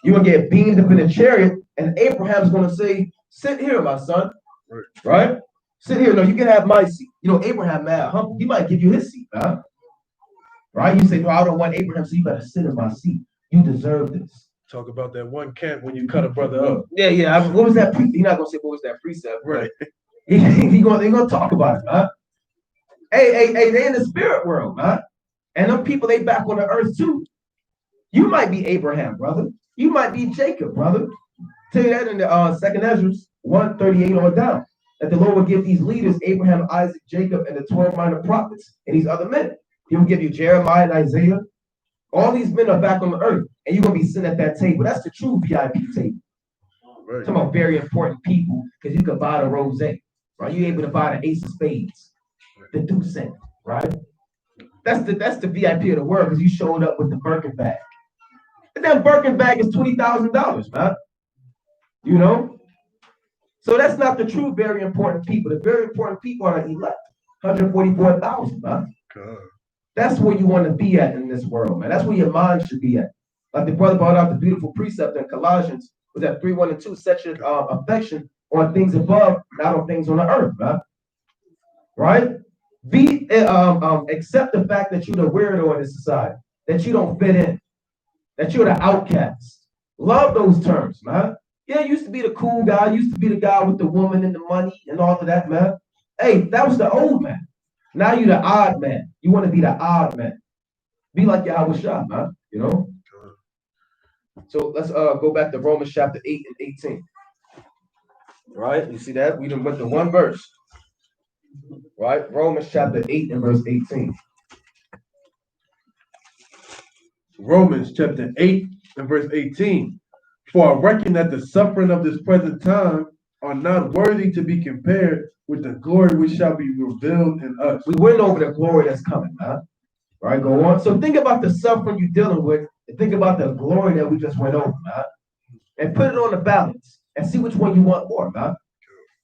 S1: You're going to get beamed up in a chariot, and Abraham's going to say, sit here, my son. Right? Sit here. No, you can have my seat. You know, Abraham, man, he might give you his seat, man. Right? You say, no, I don't want Abraham, so you better sit in my seat. You deserve this.
S2: Talk about that one camp when you cut a brother up.
S1: Yeah. What was that? He's not going to say, what was that precept?
S2: Right.
S1: They're going to talk about it, man. Hey, they in the spirit world, man. And them people, they back on the earth, too. You might be Abraham, brother. You might be Jacob, brother. Tell you that in the 2nd Ezra 1:38 on down. That the Lord will give these leaders, Abraham, Isaac, Jacob, and the 12 minor prophets, and these other men. He will give you Jeremiah and Isaiah. All these men are back on the earth, and you're going to be sitting at that table. That's the true VIP table. Right. Talking about very important people, because you can buy the rosé, right? You're able to buy the ace of spades, the deuce cent, right? That's the VIP of the world, because you showed up with the Birkin bag. And that Birkin bag is $20,000, man. You know? So that's not the true very important people. The very important people are the elect. 144,000, man. God. That's where you want to be at in this world, man. That's where your mind should be at. Like the brother brought out the beautiful precept in Colossians, with that 3:1-2, set your affection on things above, not on things on the earth, man. Right? Accept the fact that you're the weirdo in this society, that you don't fit in, that you're the outcast. Love those terms, man. Yeah, used to be the cool guy, used to be the guy with the woman and the money and all of that, man. Hey, that was the old man. Now you're the odd man. You want to be the odd man. Be like Yahweh Shah, man. You know? So let's go back to Romans chapter 8 and 18. Right? You see that? We done went to one verse. Right? Romans chapter 8 and verse 18.
S2: Romans chapter 8 and verse 18. For I reckon that the suffering of this present time are not worthy to be compared with the glory which shall be revealed in us.
S1: We went over the glory that's coming, man. Right? Go on. So think about the suffering you're dealing with, and think about the glory that we just went over, man. And put it on the balance and see which one you want more, man.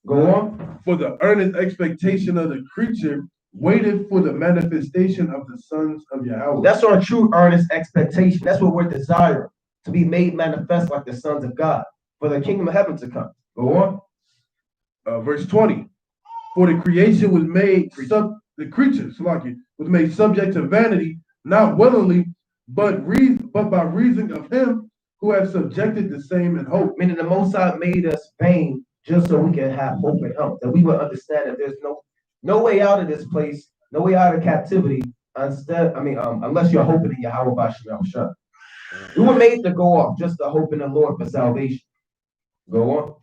S1: Go on.
S2: For the earnest expectation of the creature waited for the manifestation of the sons of Yahweh.
S1: That's our true earnest expectation. That's what we're desiring, to be made manifest like the sons of God, for the kingdom of heaven to come. Go on.
S2: Verse 20. For the creation was made, the creature, was made subject to vanity, not willingly, but by reason of him who has subjected the same in hope.
S1: Meaning the Most High made us vain just so we can have hope in him, that we will understand that there's no way out of this place, no way out of captivity, unless you're hoping in Yahweh Bashem Shah. We were made to go off just to hope in the Lord for salvation. Go on.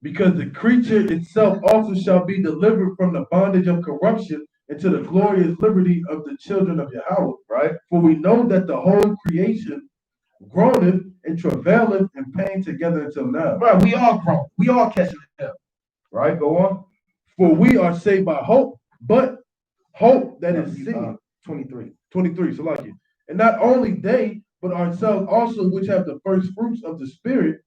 S2: Because the creature itself also shall be delivered from the bondage of corruption into the glorious liberty of the children of Yahweh.
S1: Right?
S2: For we know that the whole creation groaneth and travaileth in pain together until now.
S1: Right, we all grown. We all catching hell. Right? Go on.
S2: For we are saved by hope, but hope that is seen.
S1: 23.
S2: So and not only they, but ourselves also, which have the first fruits of the Spirit,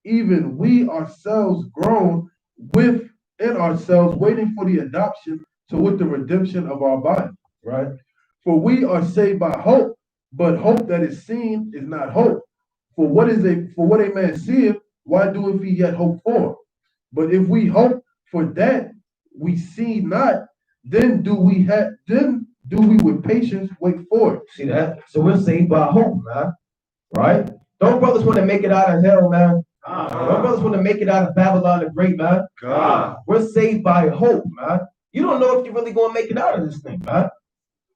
S2: even we ourselves groan within ourselves, waiting for the adoption, to wit the redemption of our body.
S1: Right?
S2: For we are saved by hope, but hope that is seen is not hope. For what a man seeth, why doeth he yet hope for? But if we hope for that we see not, then do we with patience wait for it.
S1: See that? So we're saved by hope, man. Right? Don't brothers want to make it out of hell, man. Don't brothers want to make it out of Babylon the Great, man. We're saved by hope, man. You don't know if you're really going to make it out of this thing, man.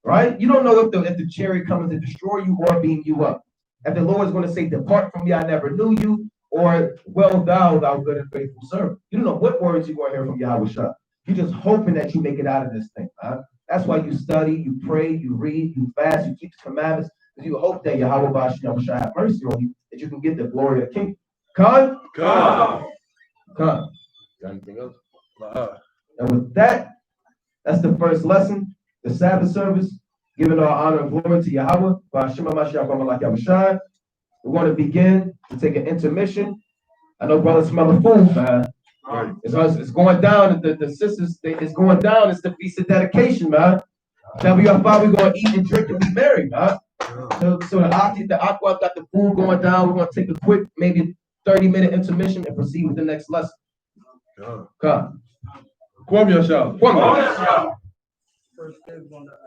S1: Right? You don't know if the chariot comes to destroy you or beam you up. If the Lord is going to say, depart from me, I never knew you, or well thou good and faithful servant. You don't know what words you're going to hear from Yahweh Shah. You're just hoping that you make it out of this thing, man. That's why you study, you pray, you read, you fast, you keep the commandments, because you hope that Yahweh Bashem shall have mercy on you, that you can get the glory of the kingdom. Got anything else? And with that, that's the first lesson, the Sabbath service, giving all honor and glory to Yahweh. We're going to begin to take an intermission. I know brothers smell the food, man. Right. It's going down. The sisters, it's going down. It's the feast of dedication, man. WFI, we're going to eat and drink and be merry, man. So the aqua got the food going down. We're going to take a quick, maybe 30-minute intermission and proceed with the next lesson. Come.
S2: Kwame Yashal.
S1: Kwame.